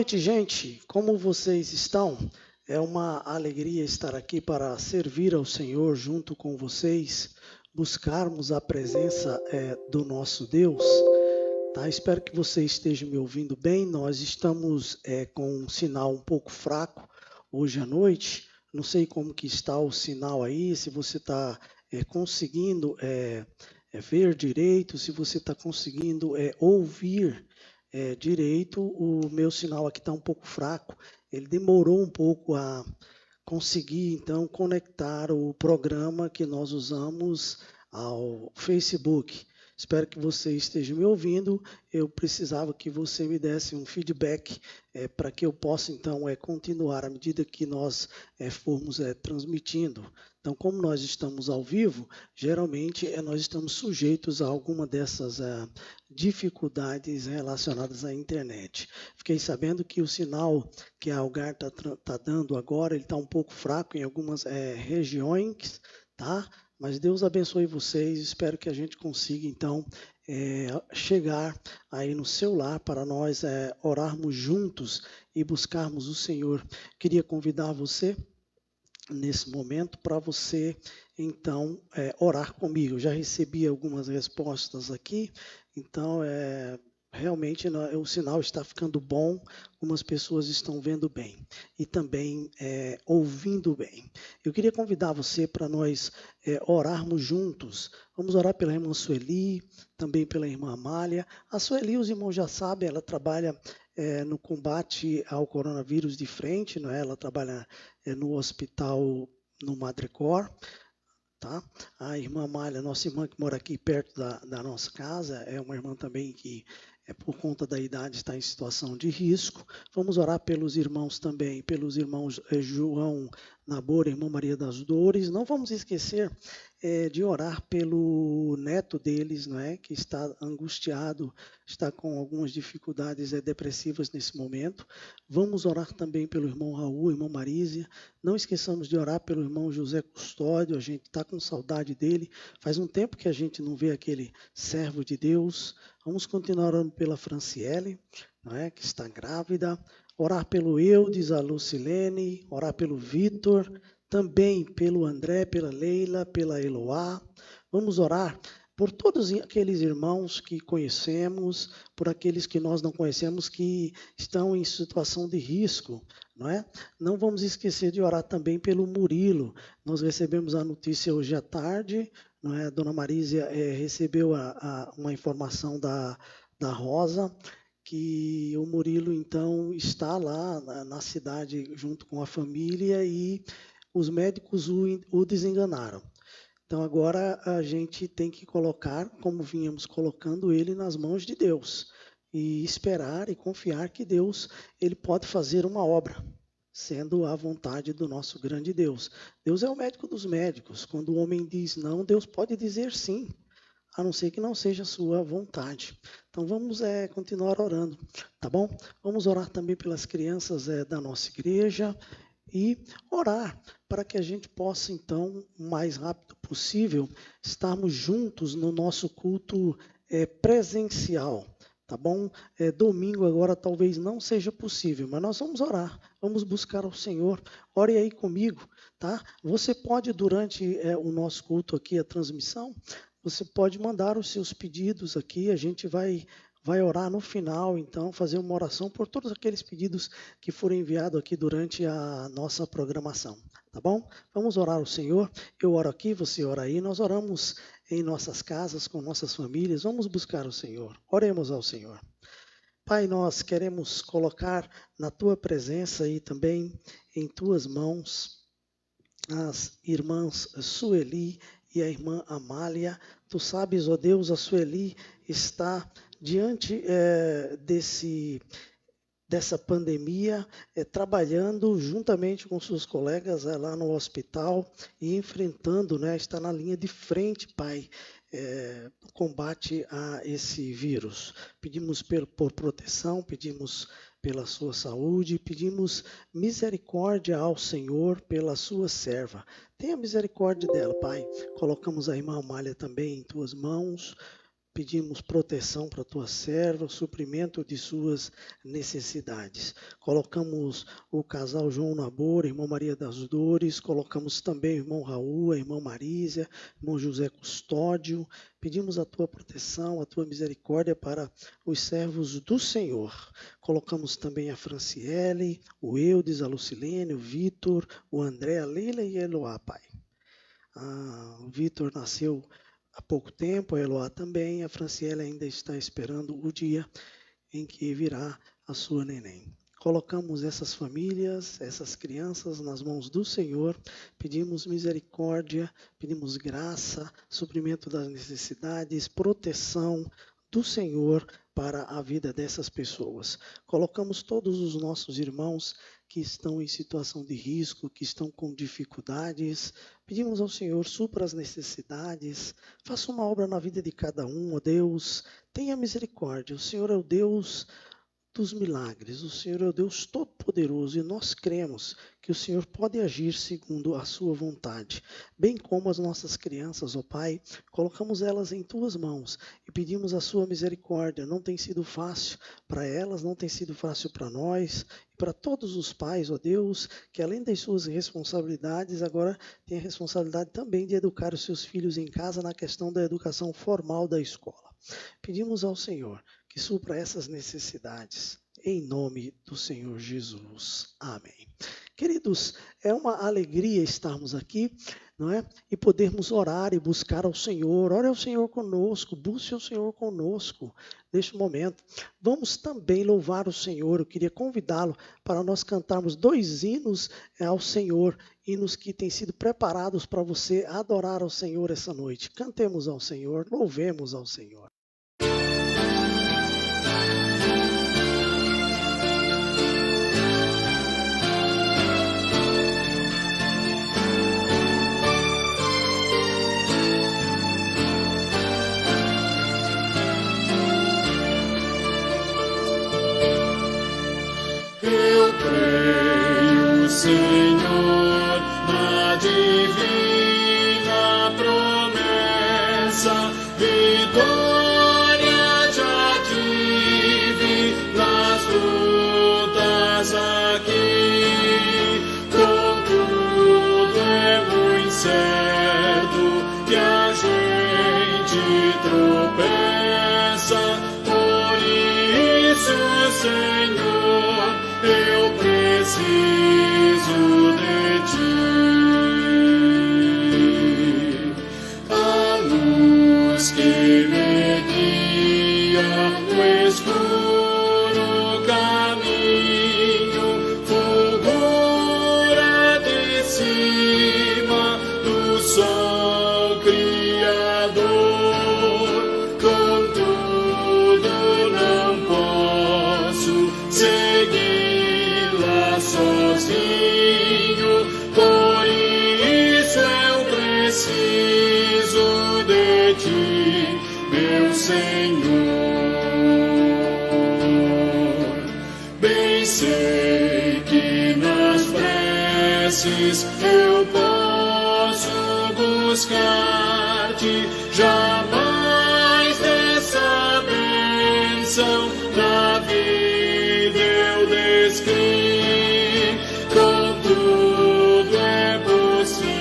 noite, gente. Como vocês estão? É uma alegria estar aqui para servir ao Senhor junto com vocês, buscarmos a presença do nosso Deus. Tá? Espero que você esteja me ouvindo bem. Nós estamos com um sinal um pouco fraco hoje à noite. Não sei como que está o sinal aí, se você está conseguindo ver direito, se você está conseguindo ouvir direito. O meu sinal aqui está um pouco fraco. Ele demorou um pouco a conseguir, então, conectar o programa que nós usamos ao Facebook. Espero que você esteja me ouvindo. Eu precisava que você me desse um feedback para que eu possa, então, continuar à medida que nós formos transmitindo. Então, como nós estamos ao vivo, geralmente nós estamos sujeitos a alguma dessas dificuldades relacionadas à internet. Fiquei sabendo que o sinal que a Algar está dando agora, ele está um pouco fraco em algumas regiões, tá? Mas Deus abençoe vocês, espero que a gente consiga, então, chegar aí no seu lar para nós orarmos juntos e buscarmos o Senhor. Queria convidar você, nesse momento, para você, então, orar comigo. Eu já recebi algumas respostas aqui, então, realmente o sinal está ficando bom, algumas pessoas estão vendo bem e também ouvindo bem. Eu queria convidar você para nós orarmos juntos. Vamos orar pela irmã Sueli, também pela irmã Amália. A Sueli, os irmãos já sabem, ela trabalha no combate ao coronavírus de frente, não é? Ela trabalha no hospital no Madrecor. Tá? A irmã Amália, nossa irmã que mora aqui perto da nossa casa, é uma irmã também que, por conta da idade, está em situação de risco. Vamos orar pelos irmãos também, pelos irmãos João Nabor, irmã Maria das Dores. Não vamos esquecer de orar pelo neto deles, não é? Que está angustiado, está com algumas dificuldades depressivas nesse momento. Vamos orar também pelo irmão Raul, irmã Marísia. Não esqueçamos de orar pelo irmão José Custódio, a gente está com saudade dele. Faz um tempo que a gente não vê aquele servo de Deus. Vamos continuar orando pela Franciele, não é? Que está grávida. Orar pelo Eudes, a Lucilene, orar pelo Vitor, também pelo André, pela Leila, pela Eloá. Vamos orar por todos aqueles irmãos que conhecemos, por aqueles que nós não conhecemos que estão em situação de risco, não é? Não vamos esquecer de orar também pelo Murilo. Nós recebemos a notícia hoje à tarde, não é? A dona Marísia recebeu uma informação da Rosa, que o Murilo, então, está lá na cidade junto com a família e os médicos o desenganaram. Então, agora a gente tem que colocar, como vínhamos colocando, ele nas mãos de Deus e esperar e confiar que Deus ele pode fazer uma obra, sendo a vontade do nosso grande Deus. Deus é o médico dos médicos. Quando o homem diz não, Deus pode dizer sim, a não ser que não seja a sua vontade. Então, vamos continuar orando, tá bom? Vamos orar também pelas crianças da nossa igreja e orar para que a gente possa, então, o mais rápido possível, estarmos juntos no nosso culto presencial, tá bom? Domingo agora talvez não seja possível, mas nós vamos orar, vamos buscar ao Senhor. Ore aí comigo, tá? Você pode, durante o nosso culto aqui, a transmissão, você pode mandar os seus pedidos aqui, a gente vai orar no final, então, fazer uma oração por todos aqueles pedidos que foram enviados aqui durante a nossa programação, tá bom? Vamos orar ao Senhor. Eu oro aqui, você ora aí, nós oramos em nossas casas, com nossas famílias, vamos buscar o Senhor. Oremos ao Senhor. Pai, nós queremos colocar na Tua presença e também em Tuas mãos as irmãs Sueli e a irmã Amália. Tu sabes, ó Deus, a Sueli está diante dessa pandemia, trabalhando juntamente com seus colegas lá no hospital e enfrentando, né, está na linha de frente, Pai, no combate a esse vírus. Pedimos por proteção, pedimos pela sua saúde, pedimos misericórdia ao Senhor pela sua serva. Tenha misericórdia dela, Pai. Colocamos a irmã Amália também em tuas mãos. pedimos proteção para a tua serva, suprimento de suas necessidades. Colocamos o casal João Nabor, irmã Maria das Dores, colocamos também o irmão Raul, a irmã Marísia, irmão José Custódio. Pedimos a tua proteção, a tua misericórdia para os servos do Senhor. Colocamos também a Franciele, o Eudes, a Lucilene, o Vitor, o André, a Leila e a Eloá, Pai. O Vitor nasceu há pouco tempo, a Eloá também, a Franciele ainda está esperando o dia em que virá a sua neném. Colocamos essas famílias, essas crianças nas mãos do Senhor, pedimos misericórdia, pedimos graça, suprimento das necessidades, proteção do Senhor para a vida dessas pessoas. Colocamos todos os nossos irmãos que estão em situação de risco, que estão com dificuldades. Pedimos ao Senhor, supra as necessidades, faça uma obra na vida de cada um, ó Deus. Tenha misericórdia, o Senhor é o Deus dos milagres, o Senhor é o Deus Todo-Poderoso e nós cremos que o Senhor pode agir segundo a sua vontade, bem como as nossas crianças, ó Pai, colocamos elas em tuas mãos e pedimos a sua misericórdia. Não tem sido fácil para elas, não tem sido fácil para nós e para todos os pais, ó Deus, que além das suas responsabilidades, agora tem a responsabilidade também de educar os seus filhos em casa na questão da educação formal da escola. Pedimos ao Senhor que supra essas necessidades, em nome do Senhor Jesus. Amém. Queridos, é uma alegria estarmos aqui, não é? E podermos orar e buscar ao Senhor. Ore ao Senhor conosco, busque o Senhor conosco neste momento. Vamos também louvar o Senhor. Eu queria convidá-lo para nós cantarmos 2 hinos ao Senhor, hinos que têm sido preparados para você adorar ao Senhor essa noite. Cantemos ao Senhor, louvemos ao Senhor. Senhor, na divina promessa, vitória já tive nas lutas aqui. Contudo é muito certo que a gente tropeça, por isso, Senhor, eu preciso de ti. A luz que me guia no escuro caminho fulgura de cima do sol criador. Contudo não posso segui-la sozinho, por isso eu preciso de ti, meu Senhor. Bem sei que nas preces eu posso buscar-te, jamais dessa bênção na vida eu descri. Contudo é possível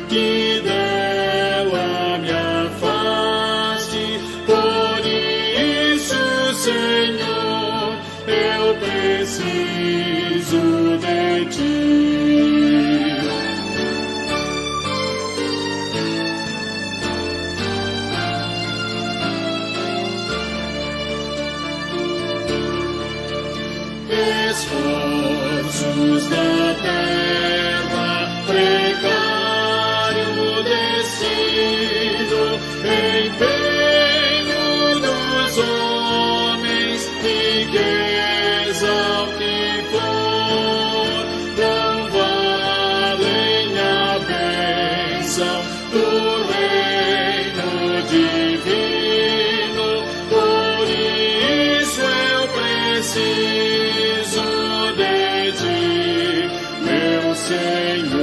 que dela me afaste, por isso, Senhor, eu preciso de ti. Esforços da terra, precário destino, empenho dos homens, riqueza o que for, não valem a bênção do reino divino, por isso eu preciso de ti, meu Senhor.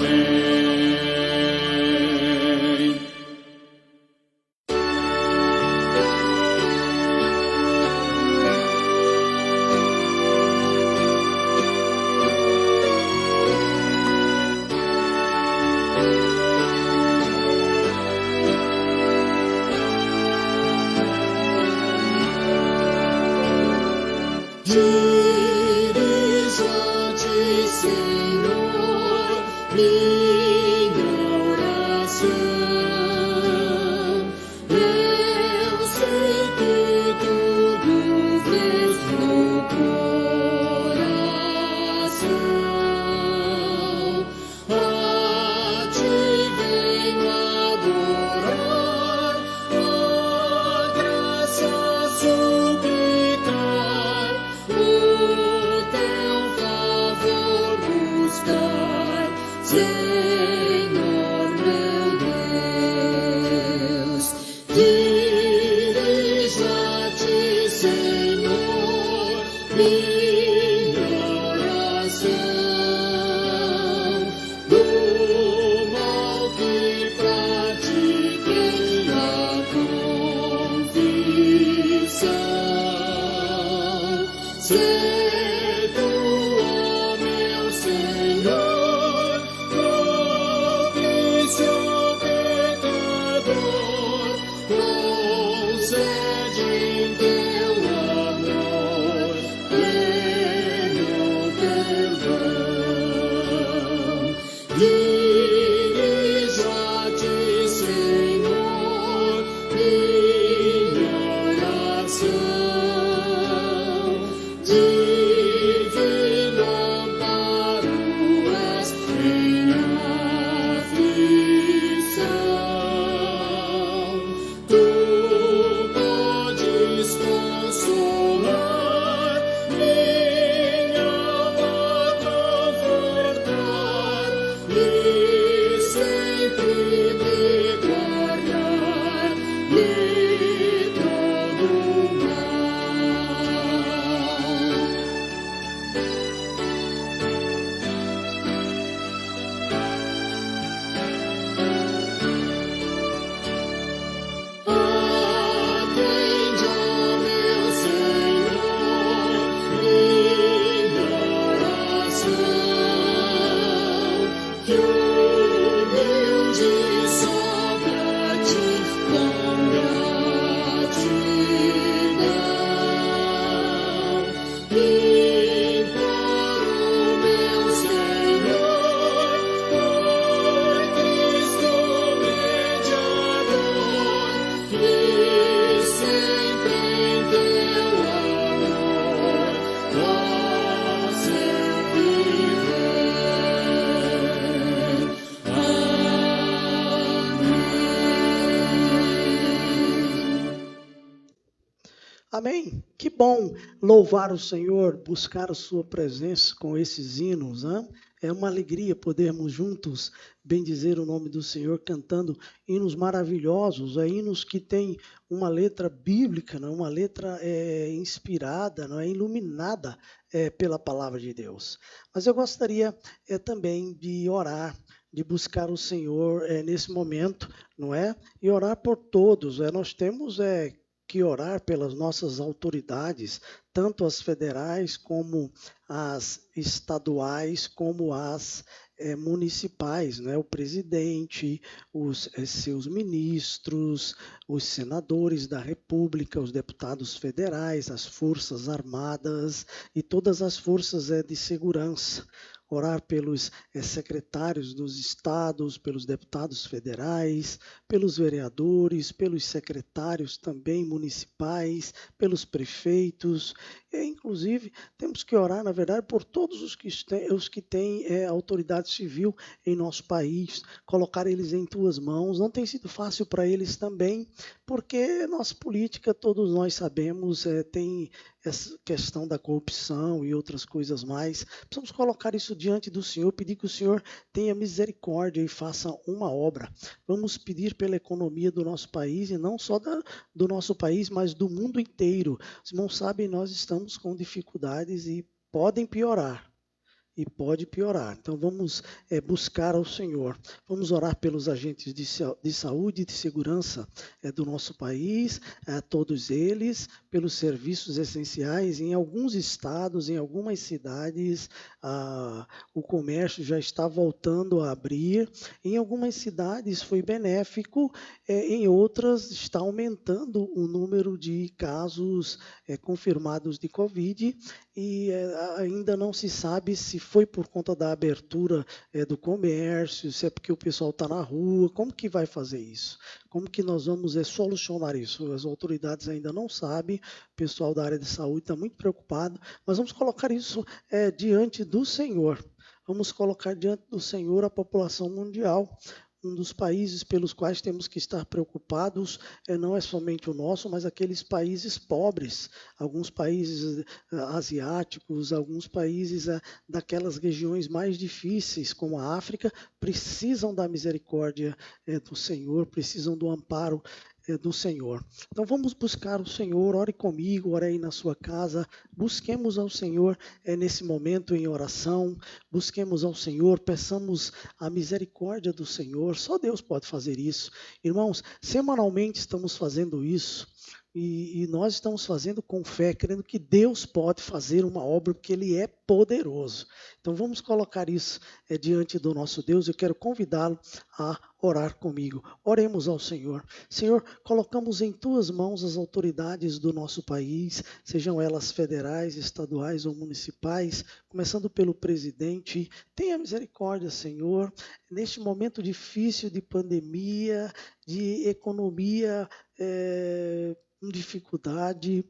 Amém. Sê tu, ó meu Senhor, propício pecador, concede em teu amor pleno perdão. Dirija-te, Senhor, minha oração. Divino amparo és em aflição. Tu podes consolar, minha alma confortar e sempre me guardar de todo mal. Atende, ó meu Senhor, minha oração, que humilde só pra ti com gratidão. Imploro, meu Senhor, por Cristo mediador, que sempre em teu amor possa viver. Amém. Amém? Que bom louvar o Senhor, buscar a sua presença com esses hinos, né? É uma alegria podermos juntos bendizer o nome do Senhor cantando hinos maravilhosos, hinos que têm uma letra bíblica, né? Uma letra inspirada, não é? Iluminada pela palavra de Deus. Mas eu gostaria também de orar, de buscar o Senhor nesse momento, não é? E orar por todos. Nós temos que orar pelas nossas autoridades, tanto as federais como as estaduais, como as municipais, né? O presidente, os seus ministros, os senadores da República, os deputados federais, as forças armadas e todas as forças de segurança. Orar pelos secretários dos estados, pelos deputados federais, pelos vereadores, pelos secretários também municipais, pelos prefeitos. E, inclusive, temos que orar, na verdade, por todos os que têm autoridade civil em nosso país, colocar eles em tuas mãos. Não tem sido fácil para eles também, porque nossa política, todos nós sabemos, tem essa questão da corrupção e outras coisas mais. Precisamos colocar isso diante do Senhor, pedir que o Senhor tenha misericórdia e faça uma obra. Vamos pedir pela economia do nosso país, e não só do nosso país, mas do mundo inteiro. Os irmãos sabem, nós estamos com dificuldades e podem piorar. E pode piorar. Então vamos buscar ao Senhor. Vamos orar pelos agentes de saúde e de segurança do nosso país, todos eles, pelos serviços essenciais. Em alguns estados, em algumas cidades, o comércio já está voltando a abrir. Em algumas cidades foi benéfico, em outras está aumentando o número de casos confirmados de Covid, e ainda não se sabe se foi por conta da abertura do comércio, se é porque o pessoal está na rua. Como que vai fazer isso? Como que nós vamos solucionar isso? As autoridades ainda não sabem, o pessoal da área de saúde está muito preocupado, mas vamos colocar isso diante do Senhor. Vamos colocar diante do Senhor a população mundial. Um dos países pelos quais temos que estar preocupados não é somente o nosso, mas aqueles países pobres, alguns países asiáticos, alguns países daquelas regiões mais difíceis, como a África, precisam da misericórdia do Senhor, precisam do amparo do Senhor. Então vamos buscar o Senhor. Ore comigo, ore aí na sua casa, busquemos ao Senhor nesse momento em oração, busquemos ao Senhor, peçamos a misericórdia do Senhor. Só Deus pode fazer isso. Irmãos, semanalmente estamos fazendo isso, E nós estamos fazendo com fé, crendo que Deus pode fazer uma obra, porque Ele é poderoso. Então vamos colocar isso diante do nosso Deus. Eu quero convidá-lo a orar comigo. Oremos ao Senhor. Senhor, colocamos em Tuas mãos as autoridades do nosso país, sejam elas federais, estaduais ou municipais, começando pelo presidente. Tenha misericórdia, Senhor, neste momento difícil de pandemia, de economia com dificuldade.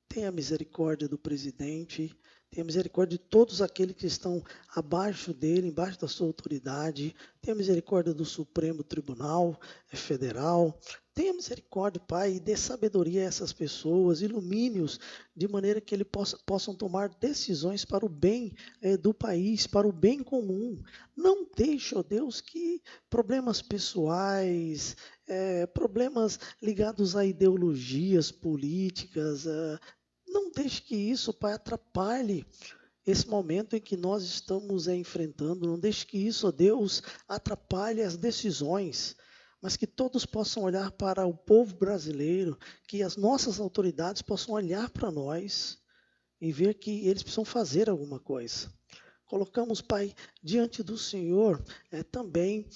Tenha misericórdia do presidente, tenha misericórdia de todos aqueles que estão abaixo dele, embaixo da sua autoridade. Tenha misericórdia do Supremo Tribunal Federal. Tenha misericórdia, Pai, e dê sabedoria a essas pessoas, ilumine-os de maneira que eles possam tomar decisões para o bem do país, para o bem comum. Não deixe, ó Deus, que problemas pessoais, problemas ligados a ideologias políticas, não deixe que isso, Pai, atrapalhe esse momento em que nós estamos enfrentando. Não deixe que isso, ó Deus, atrapalhe as decisões, mas que todos possam olhar para o povo brasileiro, que as nossas autoridades possam olhar para nós e ver que eles precisam fazer alguma coisa. Colocamos, Pai, diante do Senhor também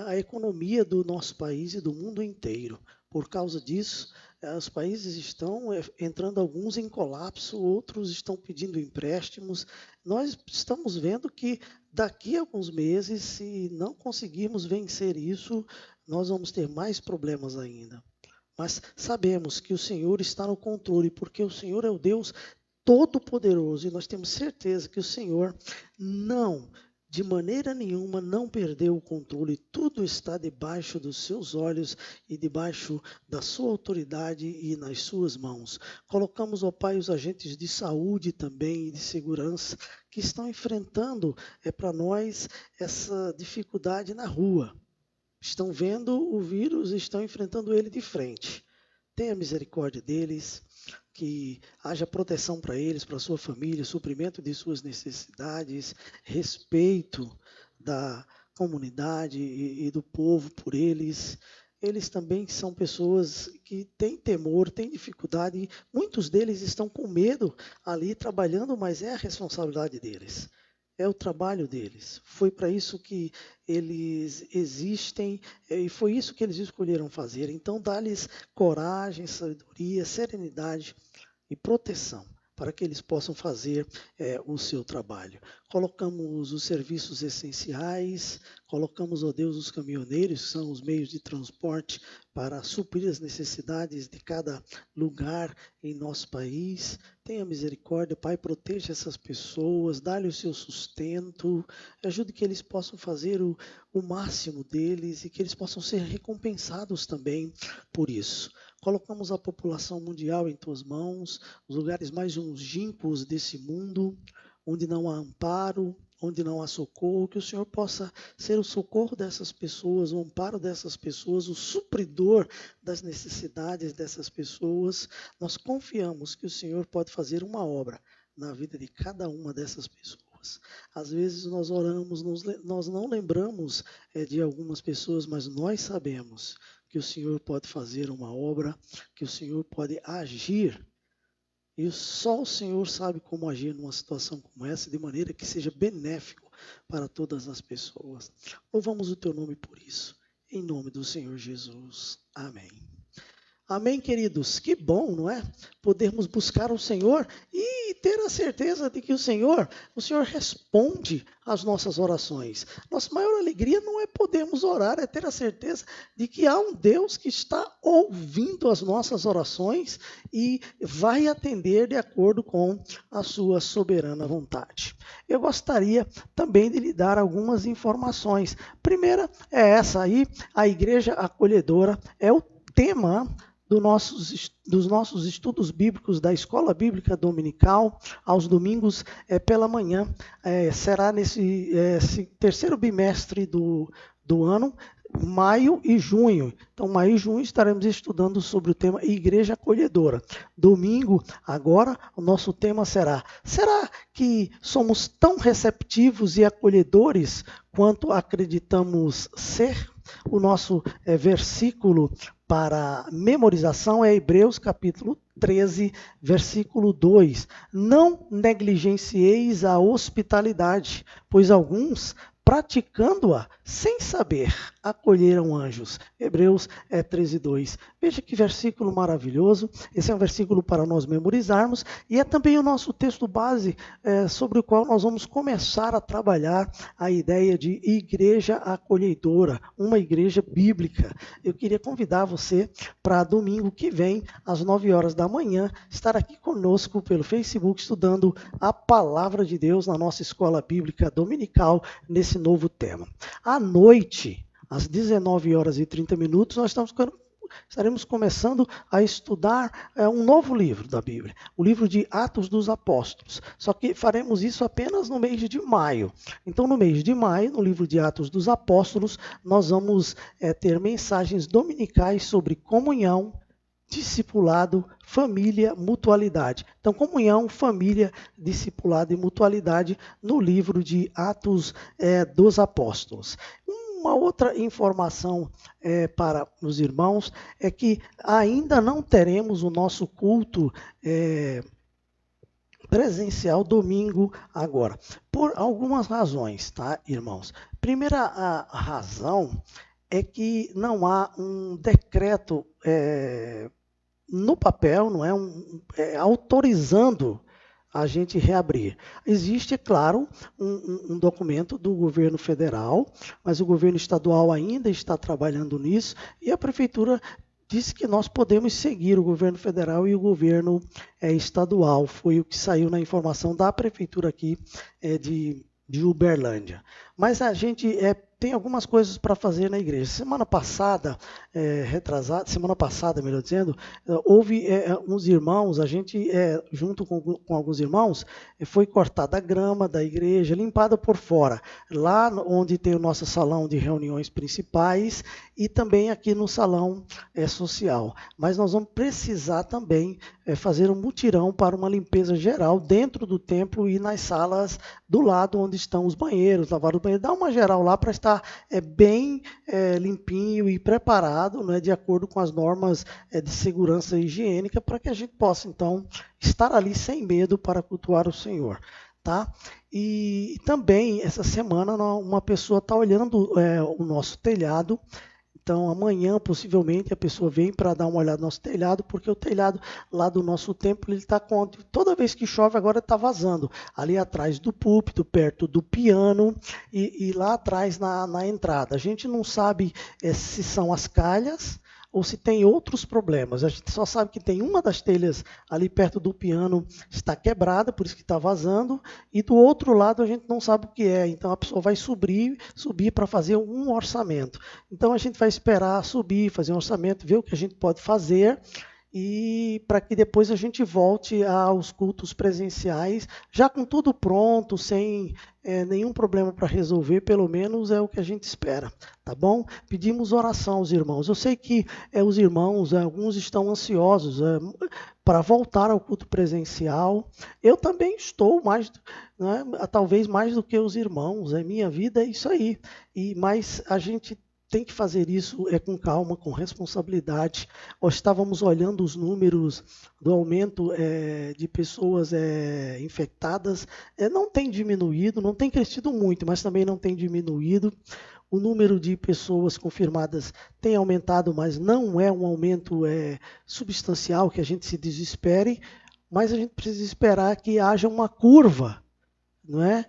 a economia do nosso país e do mundo inteiro. Por causa disso, os países estão entrando alguns em colapso, outros estão pedindo empréstimos. Nós estamos vendo que daqui a alguns meses, se não conseguirmos vencer isso, nós vamos ter mais problemas ainda. Mas sabemos que o Senhor está no controle, porque o Senhor é o Deus Todo-Poderoso, e nós temos certeza que o Senhor de maneira nenhuma, não perdeu o controle. Tudo está debaixo dos seus olhos e debaixo da sua autoridade e nas suas mãos. Colocamos, ó Pai, os agentes de saúde também e de segurança que estão enfrentando para nós essa dificuldade na rua. Estão vendo o vírus e estão enfrentando ele de frente. Tenha misericórdia deles, que haja proteção para eles, para a sua família, suprimento de suas necessidades, respeito da comunidade e do povo por eles. Eles também são pessoas que têm temor, têm dificuldade, muitos deles estão com medo ali trabalhando, mas é a responsabilidade deles. É o trabalho deles. Foi para isso que eles existem e foi isso que eles escolheram fazer. Então, dá-lhes coragem, sabedoria, serenidade e proteção para que eles possam fazer o seu trabalho. Colocamos os serviços essenciais, colocamos, ó Deus, os caminhoneiros, que são os meios de transporte para suprir as necessidades de cada lugar em nosso país. Tenha misericórdia, Pai, proteja essas pessoas, dá-lhe o seu sustento, ajude que eles possam fazer o máximo deles e que eles possam ser recompensados também por isso. Colocamos a população mundial em Tuas mãos, os lugares mais longínquos desse mundo, onde não há amparo, onde não há socorro, que o Senhor possa ser o socorro dessas pessoas, o amparo dessas pessoas, o supridor das necessidades dessas pessoas. Nós confiamos que o Senhor pode fazer uma obra na vida de cada uma dessas pessoas. Às vezes nós oramos, nós não lembramos de algumas pessoas, mas nós sabemos que o Senhor pode fazer uma obra, que o Senhor pode agir. E só o Senhor sabe como agir numa situação como essa, de maneira que seja benéfico para todas as pessoas. Louvamos o Teu nome por isso. Em nome do Senhor Jesus. Amém. Amém, queridos? Que bom, não é? Podermos buscar o Senhor e ter a certeza de que o Senhor responde às nossas orações. Nossa maior alegria não é podermos orar, é ter a certeza de que há um Deus que está ouvindo as nossas orações e vai atender de acordo com a sua soberana vontade. Eu gostaria também de lhe dar algumas informações. Primeira é essa aí, a Igreja Acolhedora é o tema dos nossos estudos bíblicos da Escola Bíblica Dominical, aos domingos pela manhã. Será nesse terceiro bimestre do ano, maio e junho. Então, maio e junho estaremos estudando sobre o tema Igreja Acolhedora. Domingo, agora, o nosso tema será que somos tão receptivos e acolhedores quanto acreditamos ser? O nosso versículo para memorização é Hebreus capítulo 13, versículo 2. Não negligencieis a hospitalidade, pois alguns, praticando-a sem saber, acolheram anjos. Hebreus 13, 2. Veja que versículo maravilhoso. Esse é um versículo para nós memorizarmos e é também o nosso texto base sobre o qual nós vamos começar a trabalhar a ideia de igreja acolhedora, uma igreja bíblica. Eu queria convidar você para domingo que vem, às 9 horas da manhã, estar aqui conosco pelo Facebook, estudando a Palavra de Deus na nossa escola bíblica dominical, nesse novo tema. À noite, às 19 horas e 30 minutos, nós estaremos começando a estudar um novo livro da Bíblia, o livro de Atos dos Apóstolos. Só que faremos isso apenas no mês de maio. Então, no mês de maio, no livro de Atos dos Apóstolos, nós vamos ter mensagens dominicais sobre comunhão, discipulado, família, mutualidade. Então, comunhão, família, discipulado e mutualidade no livro de Atos dos Apóstolos. Uma outra informação para os irmãos é que ainda não teremos o nosso culto presencial domingo agora, por algumas razões, tá, irmãos? Primeira razão é que não há um decreto no papel, não é autorizando a gente reabrir. Existe, é claro, um documento do governo federal, mas o governo estadual ainda está trabalhando nisso e a prefeitura disse que nós podemos seguir o governo federal e o governo estadual. Foi o que saiu na informação da prefeitura aqui de Uberlândia. Mas a gente tem algumas coisas para fazer na igreja. Semana passada, melhor dizendo, houve uns irmãos, a gente, junto com alguns irmãos, foi cortada a grama da igreja, limpada por fora, lá onde tem o nosso salão de reuniões principais e também aqui no salão social. Mas nós vamos precisar também fazer um mutirão para uma limpeza geral dentro do templo e nas salas do lado onde estão os banheiros, lavar o banheiro, dar uma geral lá para estar bem limpinho e preparado, né, de acordo com as normas de segurança higiênica, para que a gente possa, então, estar ali sem medo para cultuar o Senhor. Tá? E também, essa semana, uma pessoa está olhando o nosso telhado. Então, amanhã, possivelmente, a pessoa vem para dar uma olhada no nosso telhado, porque o telhado lá do nosso templo, ele está com... Toda vez que chove, agora está vazando. Ali atrás do púlpito, perto do piano e lá atrás na entrada. A gente não sabe se são as calhas ou se tem outros problemas. A gente só sabe que tem uma das telhas ali perto do piano está quebrada, por isso que está vazando, e do outro lado a gente não sabe o que é. Então a pessoa vai subir para fazer um orçamento. Então a gente vai esperar subir, fazer um orçamento, ver o que a gente pode fazer, e para que depois a gente volte aos cultos presenciais, já com tudo pronto, sem nenhum problema para resolver, pelo menos é o que a gente espera, tá bom? Pedimos oração aos irmãos. Eu sei que os irmãos, alguns estão ansiosos para voltar ao culto presencial. Eu também estou, talvez mais do que os irmãos. A minha vida é isso aí. Mas a gente tem que fazer isso com calma, com responsabilidade. Nós estávamos olhando os números do aumento de pessoas infectadas. Não tem diminuído, não tem crescido muito, mas também não tem diminuído. O número de pessoas confirmadas tem aumentado, mas não é um aumento substancial que a gente se desespere, mas a gente precisa esperar que haja uma curva, não é?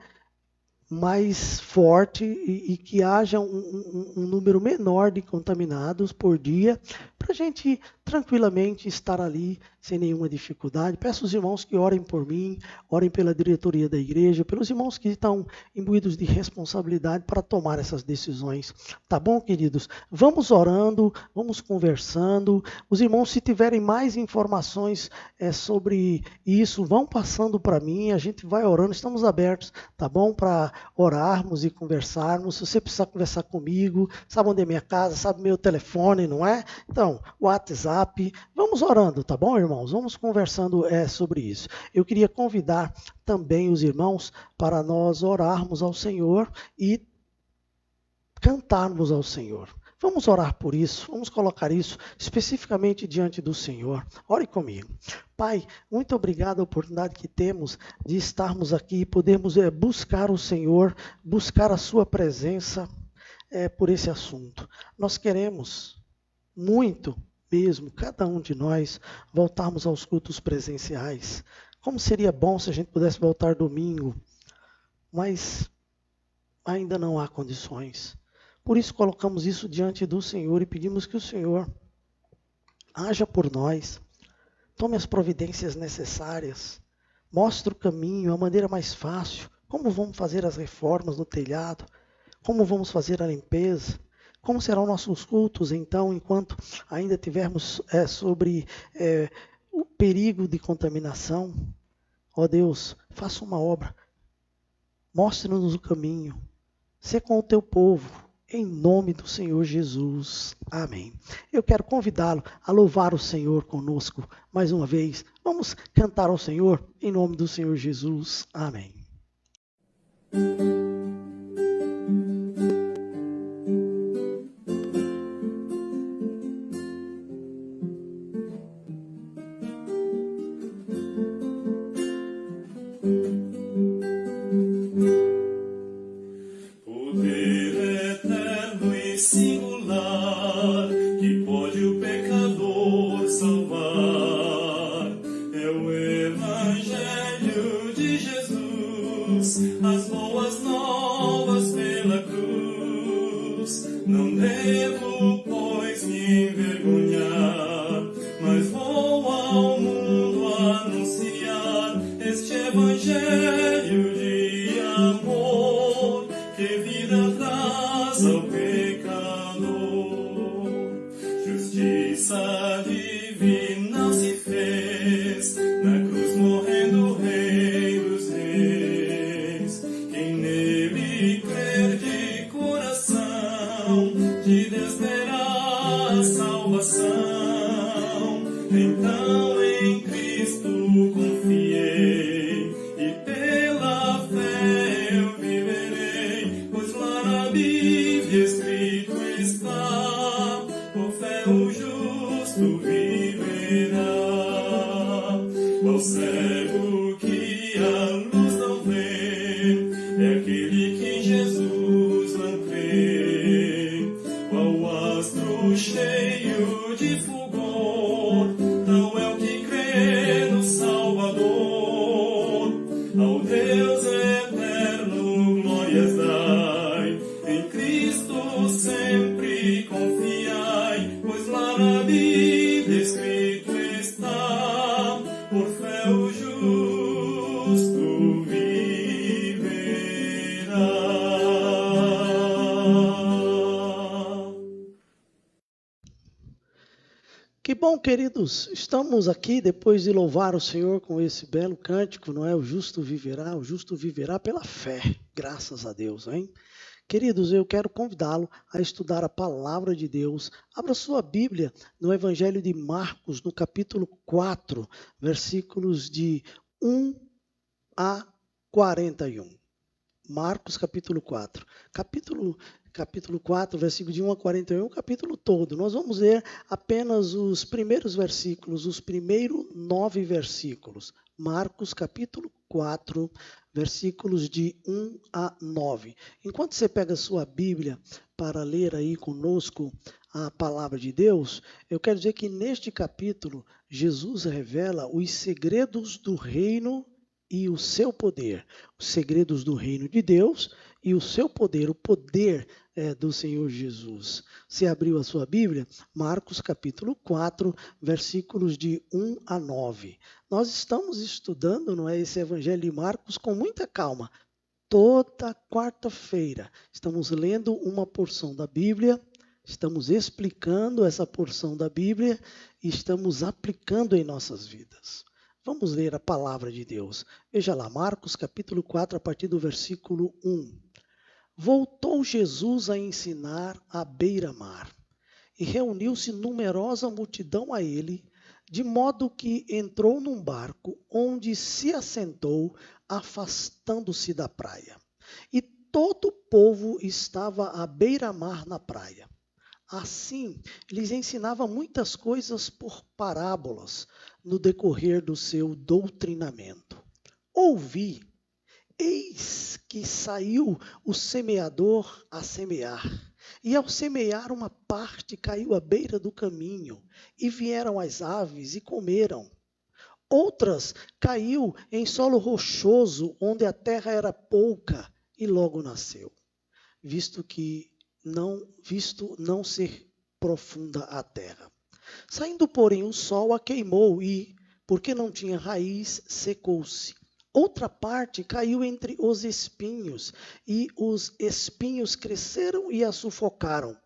Mais forte e que haja um número menor de contaminados por dia, para a gente tranquilamente estar ali sem nenhuma dificuldade. Peço aos irmãos que orem por mim, orem pela diretoria da igreja, pelos irmãos que estão imbuídos de responsabilidade para tomar essas decisões. Tá bom, queridos? Vamos orando, vamos conversando. Os irmãos, se tiverem mais informações sobre isso, vão passando para mim, a gente vai orando, estamos abertos, tá bom? Para orarmos e conversarmos. Se você precisar conversar comigo, sabe onde é minha casa, sabe meu telefone, não é? Então, WhatsApp, vamos orando, tá bom, irmãos? Vamos conversando sobre isso. Eu queria convidar também os irmãos para nós orarmos ao Senhor e cantarmos ao Senhor. Vamos orar por isso, vamos colocar isso especificamente diante do Senhor. Ore comigo. Pai, muito obrigado a oportunidade que temos de estarmos aqui e podermos buscar o Senhor, buscar a sua presença por esse assunto. Nós queremos muito mesmo, cada um de nós, voltarmos aos cultos presenciais. Como seria bom se a gente pudesse voltar domingo, mas ainda não há condições. Por isso colocamos isso diante do Senhor e pedimos que o Senhor haja por nós, tome as providências necessárias, mostre o caminho, a maneira mais fácil, como vamos fazer as reformas no telhado, como vamos fazer a limpeza, como serão nossos cultos, então, enquanto ainda tivermos sobre o perigo de contaminação. Ó Deus, faça uma obra, mostre-nos o caminho, sê com o teu povo, em nome do Senhor Jesus. Amém. Eu quero convidá-lo a louvar o Senhor conosco mais uma vez. Vamos cantar ao Senhor em nome do Senhor Jesus. Amém. Que bom, queridos, estamos aqui depois de louvar o Senhor com esse belo cântico, não é? O justo viverá pela fé, graças a Deus, hein? Queridos, eu quero convidá-lo a estudar a palavra de Deus. Abra sua Bíblia no Evangelho de Marcos, no capítulo 4, versículos de 1 a 41. Marcos, capítulo 4. Capítulo 4, versículo de 1 a 41, o capítulo todo. Nós vamos ler apenas os primeiros versículos, os primeiros 9 versículos. Marcos, capítulo 4, versículos de 1 a 9. Enquanto você pega a sua Bíblia para ler aí conosco a palavra de Deus, eu quero dizer que neste capítulo, Jesus revela os segredos do reino e o seu poder. Os segredos do reino de Deus e o seu poder, o poder do Senhor Jesus. Você abriu a sua Bíblia? Marcos capítulo 4, versículos de 1 a 9. Nós estamos estudando, não é, esse Evangelho de Marcos com muita calma. Toda quarta-feira estamos lendo uma porção da Bíblia, estamos explicando essa porção da Bíblia e estamos aplicando em nossas vidas. Vamos ler a palavra de Deus. Veja lá, Marcos capítulo 4, a partir do versículo 1. Voltou Jesus a ensinar à beira-mar, e reuniu-se numerosa multidão a ele, de modo que entrou num barco, onde se assentou, afastando-se da praia. E todo o povo estava à beira-mar na praia. Assim, lhes ensinava muitas coisas por parábolas no decorrer do seu doutrinamento. Ouvi, eis que saiu o semeador a semear. E ao semear, uma parte caiu à beira do caminho, e vieram as aves e comeram. Outras caiu em solo rochoso, onde a terra era pouca, e logo nasceu, visto não ser profunda a terra. Saindo, porém, o sol a queimou e, porque não tinha raiz, secou-se. Outra parte caiu entre os espinhos, e os espinhos cresceram e a sufocaram,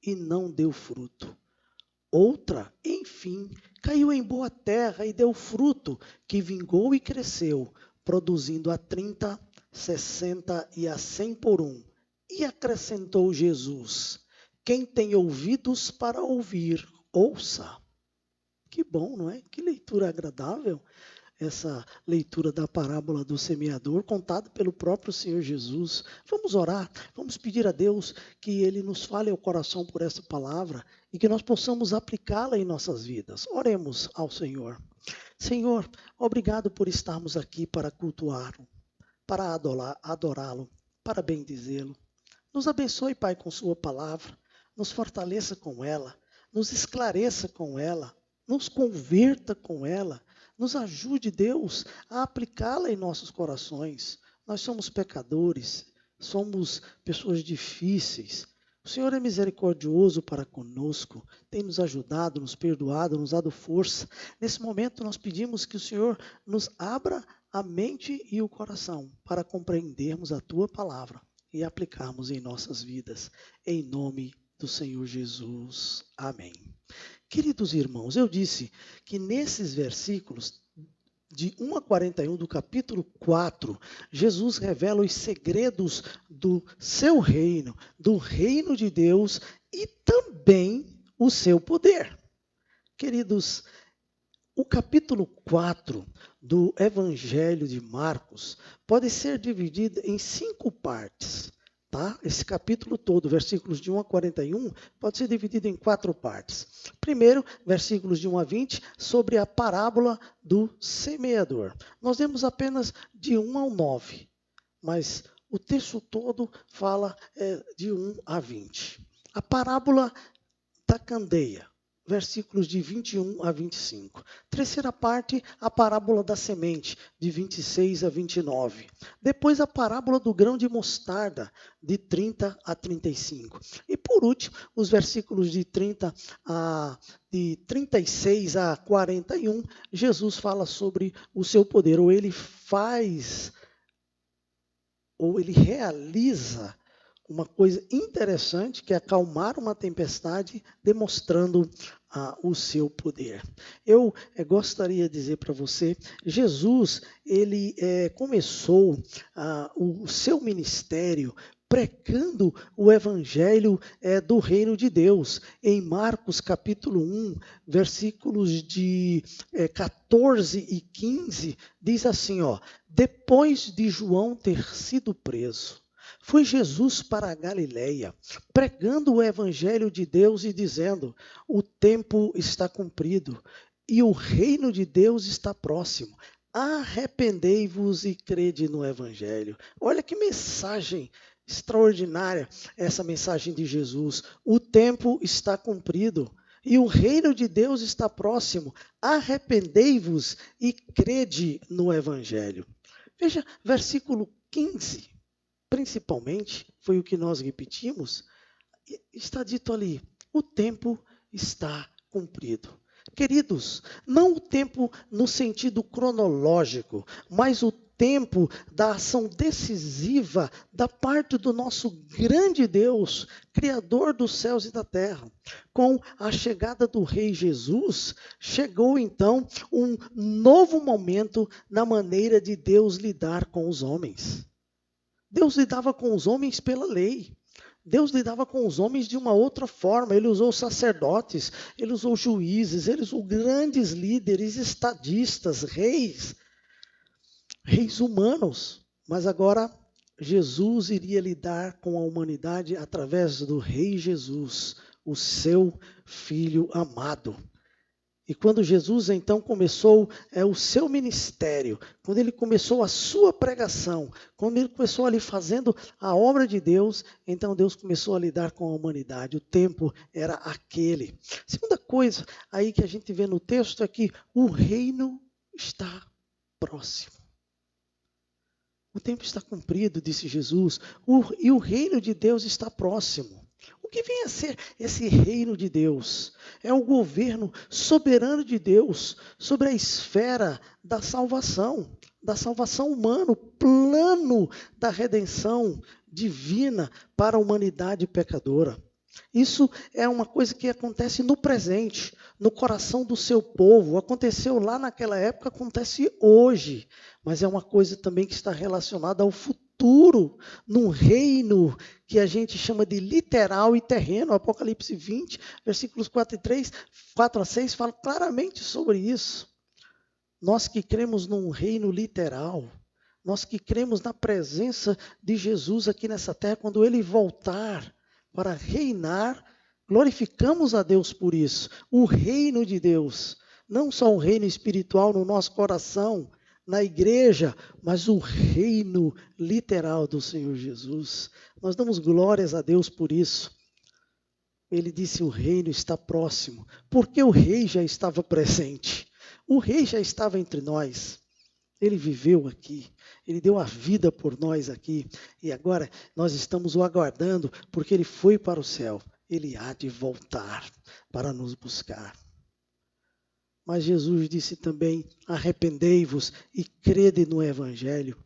e não deu fruto. Outra, enfim, caiu em boa terra e deu fruto, que vingou e cresceu, produzindo a 30, 60 e a 100 por um. E acrescentou Jesus: quem tem ouvidos para ouvir, ouça. Que bom, não é? Que leitura agradável, essa leitura da parábola do semeador, contada pelo próprio Senhor Jesus. Vamos orar, vamos pedir a Deus que Ele nos fale ao coração por essa palavra e que nós possamos aplicá-la em nossas vidas. Oremos ao Senhor. Senhor, obrigado por estarmos aqui para cultuá-lo, para adorá-lo, para bendizê-lo. Nos abençoe, Pai, com sua palavra, nos fortaleça com ela, nos esclareça com ela, nos converta com ela, nos ajude, Deus, a aplicá-la em nossos corações. Nós somos pecadores, somos pessoas difíceis. O Senhor é misericordioso para conosco, tem nos ajudado, nos perdoado, nos dado força. Nesse momento nós pedimos que o Senhor nos abra a mente e o coração para compreendermos a Tua palavra e aplicarmos em nossas vidas. Em nome do Senhor Jesus. Amém. Queridos irmãos, eu disse que nesses versículos de 1 a 41 do capítulo 4, Jesus revela os segredos do seu reino, do reino de Deus e também o seu poder. Queridos, o capítulo 4 do Evangelho de Marcos pode ser dividido em 5 partes. Tá? Esse capítulo todo, versículos de 1 a 41, pode ser dividido em 4 partes. Primeiro, versículos de 1 a 20, sobre a parábola do semeador. Nós vemos apenas de 1 ao 9, mas o texto todo fala de 1 a 20. A parábola da candeia, versículos de 21 a 25. Terceira parte, a parábola da semente, de 26 a 29. Depois, a parábola do grão de mostarda, de 30 a 35. E, por último, os versículos de 36 a 41, Jesus fala sobre o seu poder, ou ele realiza uma coisa interessante, que é acalmar uma tempestade, demonstrando o seu poder. Eu gostaria de dizer para você, Jesus, ele começou o seu ministério pregando o evangelho do reino de Deus. Em Marcos capítulo 1, versículos de 14 e 15, diz assim, depois de João ter sido preso, foi Jesus para a Galileia, pregando o evangelho de Deus e dizendo: o tempo está cumprido e o reino de Deus está próximo. Arrependei-vos e crede no evangelho. Olha que mensagem extraordinária essa mensagem de Jesus. O tempo está cumprido e o reino de Deus está próximo. Arrependei-vos e crede no evangelho. Veja, versículo 15. Principalmente, foi o que nós repetimos, está dito ali, o tempo está cumprido. Queridos, não o tempo no sentido cronológico, mas o tempo da ação decisiva da parte do nosso grande Deus, Criador dos céus e da terra. Com a chegada do Rei Jesus, chegou então um novo momento na maneira de Deus lidar com os homens. Deus lidava com os homens pela lei. Deus lidava com os homens de uma outra forma. Ele usou sacerdotes, ele usou juízes, ele usou grandes líderes, estadistas, reis humanos. Mas agora Jesus iria lidar com a humanidade através do Rei Jesus, o seu Filho amado. E quando Jesus então começou o seu ministério, quando ele começou a sua pregação, quando ele começou ali fazendo a obra de Deus, então Deus começou a lidar com a humanidade. O tempo era aquele. Segunda coisa aí que a gente vê no texto é que o reino está próximo. O tempo está cumprido, disse Jesus, e o reino de Deus está próximo. O que vem a ser esse reino de Deus? É o governo soberano de Deus sobre a esfera da salvação humana, o plano da redenção divina para a humanidade pecadora. Isso é uma coisa que acontece no presente, no coração do seu povo. Aconteceu lá naquela época, acontece hoje. Mas é uma coisa também que está relacionada ao futuro, num reino que a gente chama de literal e terreno. Apocalipse 20, versículos 4 a 6, fala claramente sobre isso. Nós que cremos num reino literal, nós que cremos na presença de Jesus aqui nessa terra, quando ele voltar para reinar, glorificamos a Deus por isso. O reino de Deus, não só um reino espiritual no nosso coração, na igreja, mas o reino literal do Senhor Jesus. Nós damos glórias a Deus por isso. Ele disse: o reino está próximo, porque o rei já estava presente. O rei já estava entre nós. Ele viveu aqui, ele deu a vida por nós aqui, e agora nós estamos o aguardando, porque ele foi para o céu. Ele há de voltar para nos buscar. Mas Jesus disse também: arrependei-vos e crede no Evangelho.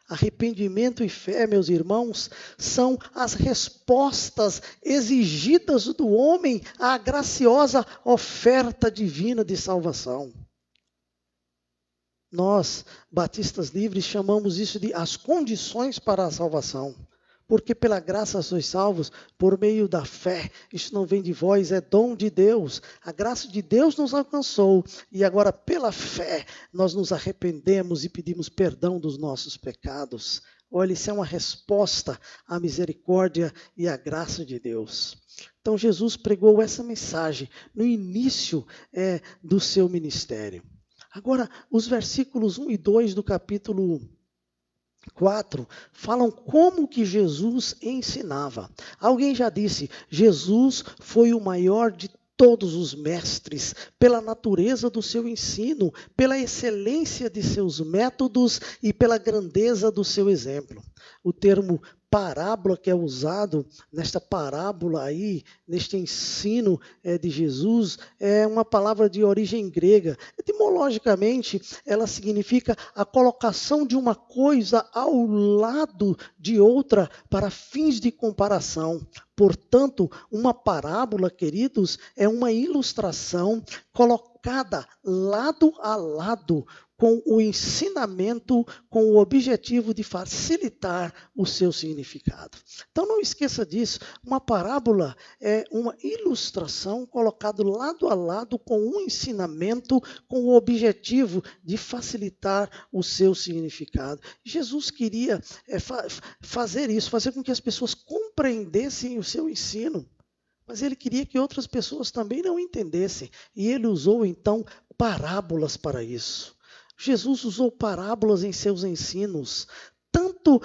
Arrependimento e fé, meus irmãos, são as respostas exigidas do homem à graciosa oferta divina de salvação. Nós, batistas livres, chamamos isso de as condições para a salvação. Porque pela graça sois salvos por meio da fé. Isso não vem de vós, é dom de Deus. A graça de Deus nos alcançou e agora pela fé nós nos arrependemos e pedimos perdão dos nossos pecados. Olha, isso é uma resposta à misericórdia e à graça de Deus. Então Jesus pregou essa mensagem no início do seu ministério. Agora, os versículos 1 e 2 do capítulo 4 falam como que Jesus ensinava. Alguém já disse: Jesus foi o maior de todos os mestres, pela natureza do seu ensino, pela excelência de seus métodos e pela grandeza do seu exemplo. O termo parábola que é usado nesta parábola aí, neste ensino de Jesus, é uma palavra de origem grega. Etimologicamente, ela significa a colocação de uma coisa ao lado de outra para fins de comparação. Portanto, uma parábola, queridos, é uma ilustração colocada lado a lado com o ensinamento, com o objetivo de facilitar o seu significado. Então não esqueça disso, uma parábola é uma ilustração colocada lado a lado com um ensinamento, com o objetivo de facilitar o seu significado. Jesus queria fazer isso, fazer com que as pessoas compreendessem o seu ensino. Mas ele queria que outras pessoas também não entendessem. E ele usou então parábolas para isso. Jesus usou parábolas em seus ensinos, tanto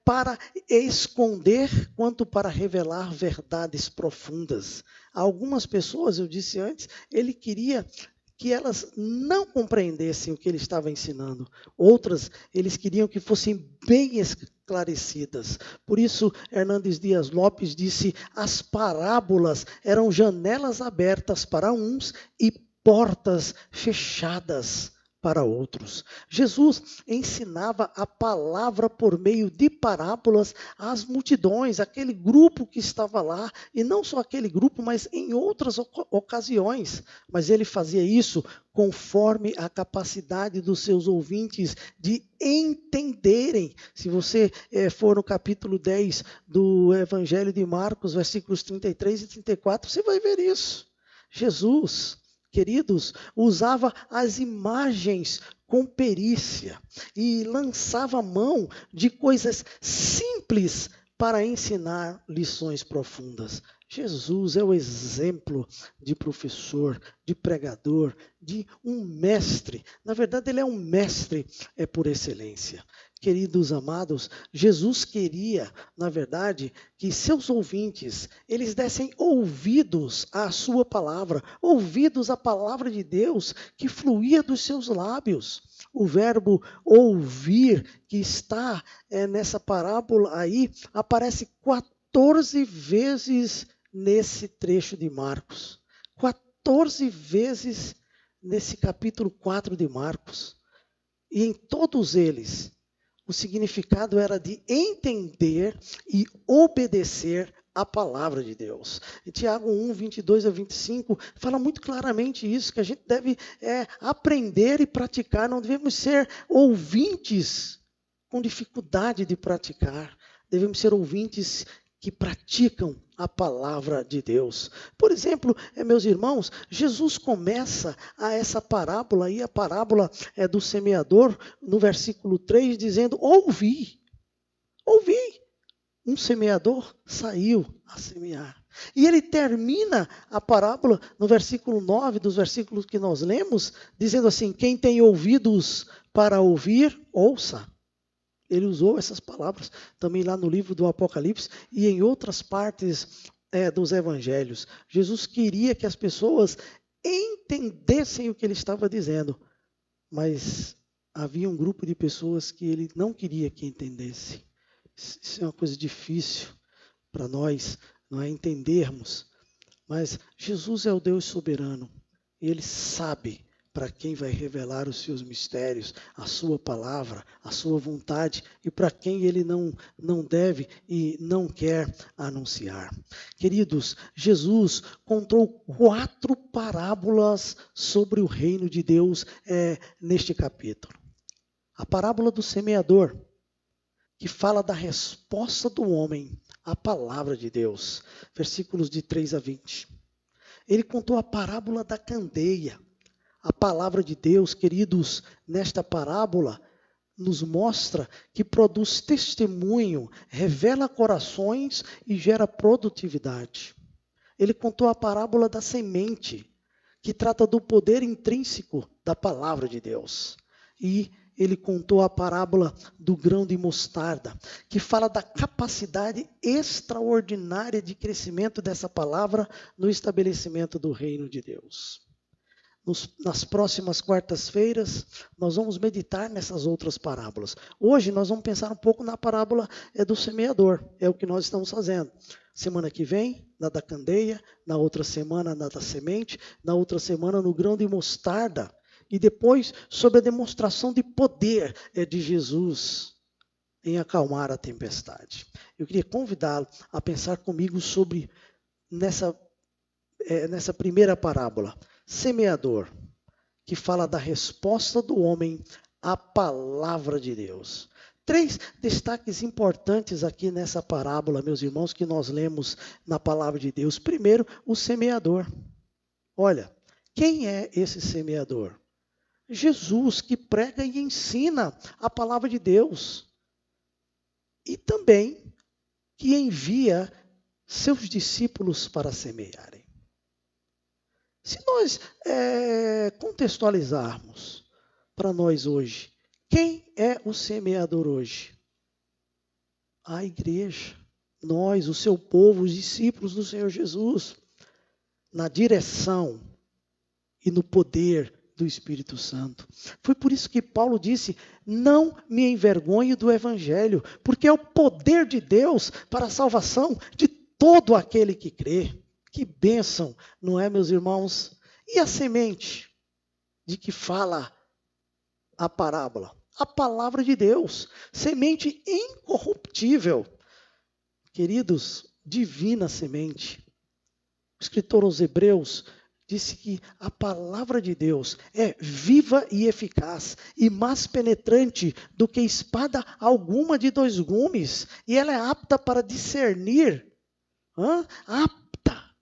para esconder quanto para revelar verdades profundas. Algumas pessoas, eu disse antes, ele queria que elas não compreendessem o que ele estava ensinando. Outras, eles queriam que fossem bem esclarecidas. Por isso, Hernandes Dias Lopes disse: as parábolas eram janelas abertas para uns e portas fechadas para outros. Jesus ensinava a palavra por meio de parábolas às multidões, aquele grupo que estava lá, e não só aquele grupo, mas em outras ocasiões. Mas ele fazia isso conforme a capacidade dos seus ouvintes de entenderem. Se você for no capítulo 10 do Evangelho de Marcos, versículos 33 e 34, você vai ver isso. Jesus, queridos, usava as imagens com perícia e lançava mão de coisas simples para ensinar lições profundas. Jesus é o exemplo de professor, de pregador, de um mestre. Na verdade, ele é um mestre por excelência. Queridos amados, Jesus queria, na verdade, que seus ouvintes, eles dessem ouvidos à sua palavra, ouvidos à palavra de Deus que fluía dos seus lábios. O verbo ouvir, que está nessa parábola aí, aparece 14 vezes nesse trecho de Marcos. 14 vezes nesse capítulo 4 de Marcos. E em todos eles, o significado era de entender e obedecer a palavra de Deus. Em Tiago 1, 22 a 25, fala muito claramente isso, que a gente deve aprender e praticar, não devemos ser ouvintes com dificuldade de praticar, devemos ser ouvintes que praticam a palavra de Deus. Por exemplo, meus irmãos, Jesus começa essa parábola, e a parábola do semeador, no versículo 3, dizendo, ouvi. Um semeador saiu a semear. E ele termina a parábola no versículo 9, dos versículos que nós lemos, dizendo assim, quem tem ouvidos para ouvir, ouça. Ele usou essas palavras também lá no livro do Apocalipse e em outras partes dos evangelhos. Jesus queria que as pessoas entendessem o que ele estava dizendo, mas havia um grupo de pessoas que ele não queria que entendesse. Isso é uma coisa difícil para nós, não é, entendermos. Mas Jesus é o Deus soberano e ele sabe para quem vai revelar os seus mistérios, a sua palavra, a sua vontade, e para quem ele não deve e não quer anunciar. Queridos, Jesus contou 4 parábolas sobre o reino de Deus neste capítulo. A parábola do semeador, que fala da resposta do homem à palavra de Deus, versículos de 3 a 20. Ele contou a parábola da candeia. A palavra de Deus, queridos, nesta parábola, nos mostra que produz testemunho, revela corações e gera produtividade. Ele contou a parábola da semente, que trata do poder intrínseco da palavra de Deus. E ele contou a parábola do grão de mostarda, que fala da capacidade extraordinária de crescimento dessa palavra no estabelecimento do reino de Deus. Nas próximas quartas-feiras, nós vamos meditar nessas outras parábolas. Hoje nós vamos pensar um pouco na parábola do semeador, é o que nós estamos fazendo. Semana que vem, na da candeia, na outra semana, na da semente, na outra semana, no grão de mostarda, e depois sobre a demonstração de poder de Jesus em acalmar a tempestade. Eu queria convidá-lo a pensar comigo sobre nessa primeira parábola. Semeador, que fala da resposta do homem à palavra de Deus. 3 destaques importantes aqui nessa parábola, meus irmãos, que nós lemos na palavra de Deus. Primeiro, o semeador. Olha, quem é esse semeador? Jesus, que prega e ensina a palavra de Deus. E também que envia seus discípulos para semearem. Se nós contextualizarmos para nós hoje, quem é o semeador hoje? A igreja, nós, o seu povo, os discípulos do Senhor Jesus, na direção e no poder do Espírito Santo. Foi por isso que Paulo disse, não me envergonhe do Evangelho, porque é o poder de Deus para a salvação de todo aquele que crê. Que bênção, não é, meus irmãos? E a semente de que fala a parábola? A palavra de Deus, semente incorruptível. Queridos, divina semente. O escritor aos Hebreus disse que a palavra de Deus é viva e eficaz e mais penetrante do que espada alguma de 2 gumes. E ela é apta para discernir.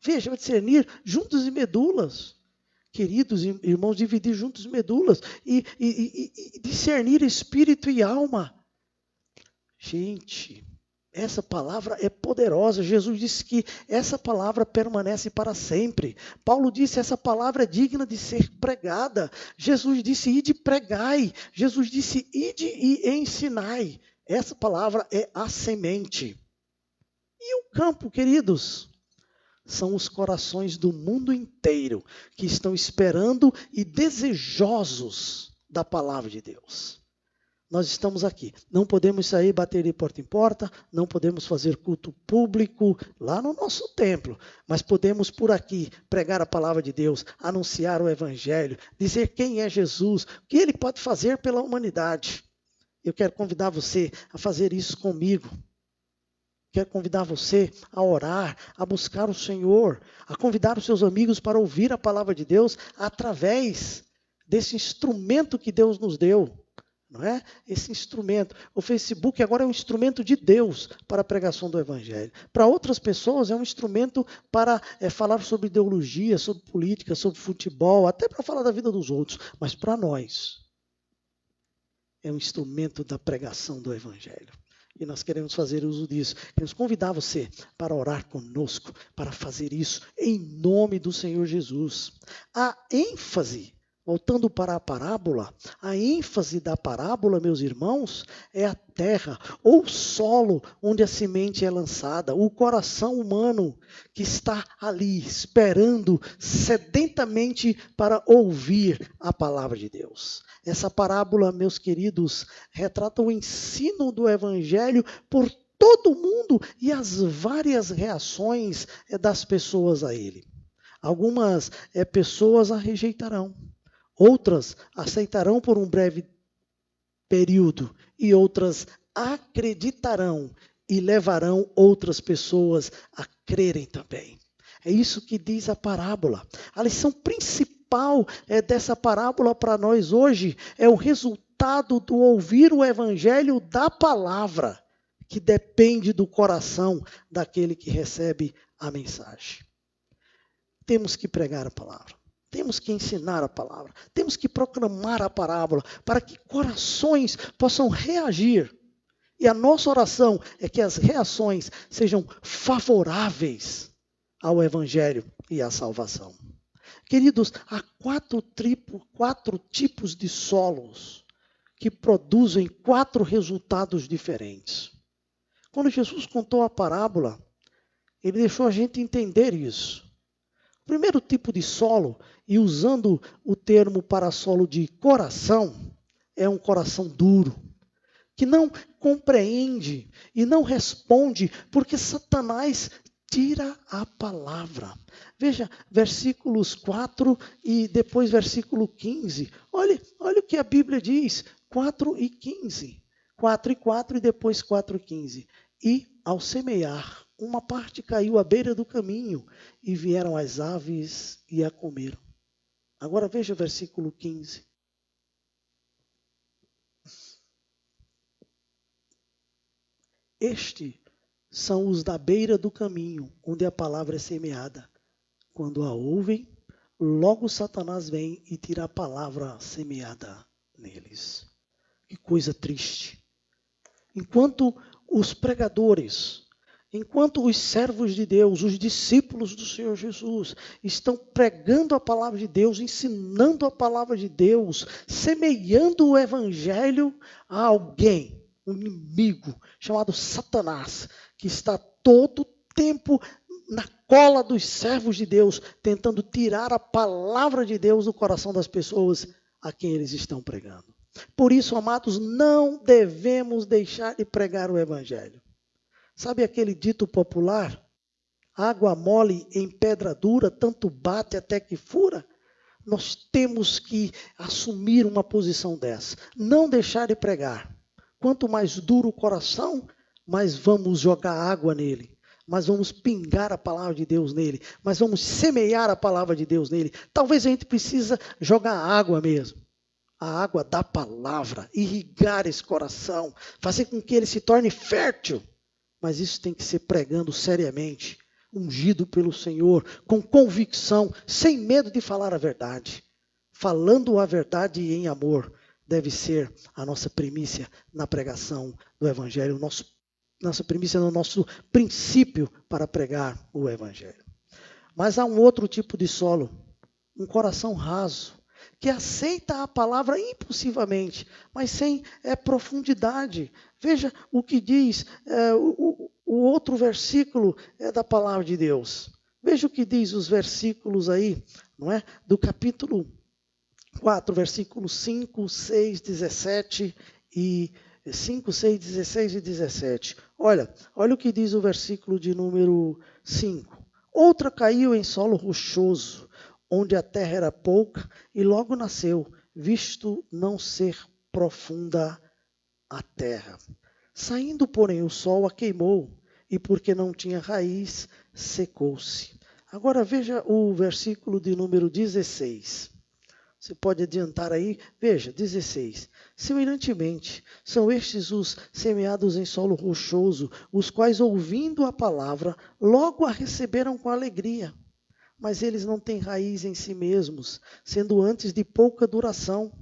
Veja, discernir juntas e medulas. Queridos irmãos, dividir juntos medulas e discernir espírito e alma. Gente, Essa palavra é poderosa. Jesus disse que essa palavra permanece para sempre. Paulo disse, essa palavra é digna de ser pregada. Jesus disse, ide pregai. Jesus disse, ide e ensinai. Essa palavra é a semente. E o campo, queridos, são os corações do mundo inteiro que estão esperando e desejosos da palavra de Deus. Nós estamos aqui. Não podemos sair, bater de porta em porta, não podemos fazer culto público lá no nosso templo, mas podemos por aqui pregar a palavra de Deus, anunciar o evangelho, dizer quem é Jesus, o que ele pode fazer pela humanidade. Eu quero convidar você a fazer isso comigo. Quero convidar você a orar, a buscar o Senhor, a convidar os seus amigos para ouvir a palavra de Deus através desse instrumento que Deus nos deu. Não é? Esse instrumento. O Facebook agora é um instrumento de Deus para a pregação do Evangelho. Para outras pessoas é um instrumento para falar sobre ideologia, sobre política, sobre futebol, até para falar da vida dos outros. Mas para nós é um instrumento da pregação do Evangelho. E nós queremos fazer uso disso. Queremos convidar você para orar conosco, para fazer isso em nome do Senhor Jesus. A ênfase, voltando para a parábola, a ênfase da parábola, meus irmãos, é a terra ou solo onde a semente é lançada, o coração humano que está ali esperando sedentamente para ouvir a palavra de Deus. Essa parábola, meus queridos, retrata o ensino do evangelho por todo mundo e as várias reações das pessoas a ele. Algumas pessoas a rejeitarão. Outras aceitarão por um breve período e outras acreditarão e levarão outras pessoas a crerem também. É isso que diz a parábola. A lição principal dessa parábola para nós hoje é o resultado do ouvir o evangelho da palavra, que depende do coração daquele que recebe a mensagem. Temos que pregar a palavra. Temos que ensinar a palavra, temos que proclamar a parábola para que corações possam reagir. E a nossa oração é que as reações sejam favoráveis ao evangelho e à salvação. Queridos, há quatro tipos de solos que produzem 4 resultados diferentes. Quando Jesus contou a parábola, ele deixou a gente entender isso. O primeiro tipo de solo, e usando o termo para solo de coração, é um coração duro, que não compreende e não responde, porque Satanás tira a palavra. Veja, versículos 4 e depois versículo 15. Olha o que a Bíblia diz, 4 e 15. 4 e 4 e depois 4 e 15. E ao semear, uma parte caiu à beira do caminho e vieram as aves e a comeram. Agora veja o versículo 15. Estes são os da beira do caminho, onde a palavra é semeada. Quando a ouvem, logo Satanás vem e tira a palavra semeada neles. Que coisa triste. Enquanto os pregadores, enquanto os servos de Deus, os discípulos do Senhor Jesus, estão pregando a palavra de Deus, ensinando a palavra de Deus, semeando o evangelho a alguém, um inimigo chamado Satanás, que está todo tempo na cola dos servos de Deus, tentando tirar a palavra de Deus do coração das pessoas a quem eles estão pregando. Por isso, amados, não devemos deixar de pregar o evangelho. Sabe aquele dito popular? Água mole em pedra dura, tanto bate até que fura? Nós temos que assumir uma posição dessa. Não deixar de pregar. Quanto mais duro o coração, mais vamos jogar água nele. Mas vamos pingar a palavra de Deus nele. Mas vamos semear a palavra de Deus nele. Talvez a gente precisa jogar água mesmo. A água da palavra. Irrigar esse coração. Fazer com que ele se torne fértil. Mas isso tem que ser pregando seriamente, ungido pelo Senhor, com convicção, sem medo de falar a verdade. Falando a verdade em amor, deve ser a nossa primícia na pregação do Evangelho, o nosso nossa premissa, no nosso princípio para pregar o Evangelho. Mas há um outro tipo de solo, um coração raso, que aceita a palavra impulsivamente, mas sem profundidade. Veja o que diz o outro versículo da palavra de Deus. Veja o que diz os versículos aí, não é? Do capítulo 4, versículos 5, 6, 17 e 5, 6, 16 e 17. Olha o que diz o versículo de número 5. Outra caiu em solo rochoso, onde a terra era pouca, e logo nasceu, visto não ser profunda a terra. Saindo, porém, o sol a queimou, e porque não tinha raiz, secou-se. Agora veja o versículo de número 16. Você pode adiantar aí, veja, 16. Semelhantemente, são estes os semeados em solo rochoso, os quais, ouvindo a palavra, logo a receberam com alegria. Mas eles não têm raiz em si mesmos, sendo antes de pouca duração.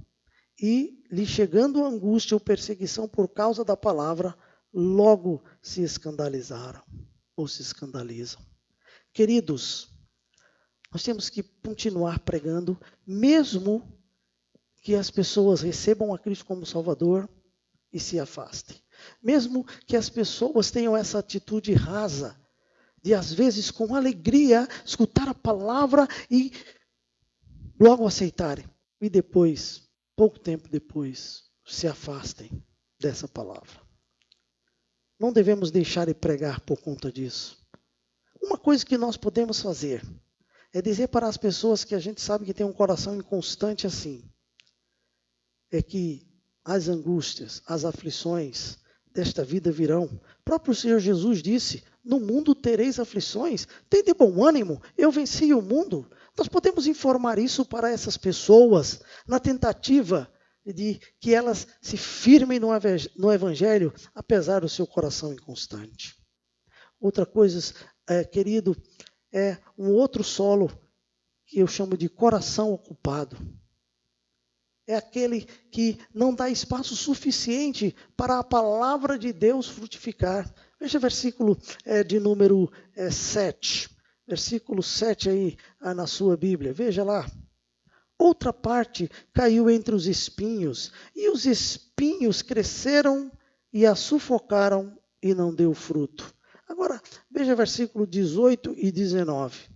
E, lhe chegando a angústia ou perseguição por causa da palavra, logo se escandalizaram, ou se escandalizam. Queridos, nós temos que continuar pregando, mesmo que as pessoas recebam a Cristo como Salvador e se afastem. Mesmo que as pessoas tenham essa atitude rasa, de às vezes com alegria escutar a palavra e logo aceitarem. E depois, pouco tempo depois, se afastem dessa palavra. Não devemos deixar de pregar por conta disso. Uma coisa que nós podemos fazer é dizer para as pessoas que a gente sabe que tem um coração inconstante assim, é que as angústias, as aflições desta vida virão. O próprio Senhor Jesus disse, no mundo tereis aflições, tem de bom ânimo, eu venci o mundo. Nós podemos informar isso para essas pessoas, na tentativa de que elas se firmem no Evangelho, apesar do seu coração inconstante. Outra coisa, querido, é um outro solo que eu chamo de coração ocupado. É aquele que não dá espaço suficiente para a palavra de Deus frutificar. Veja o versículo de número 7. Versículo 7 aí na sua Bíblia. Veja lá. Outra parte caiu entre os espinhos, e os espinhos cresceram e a sufocaram e não deu fruto. Agora, veja versículo 18 e 19.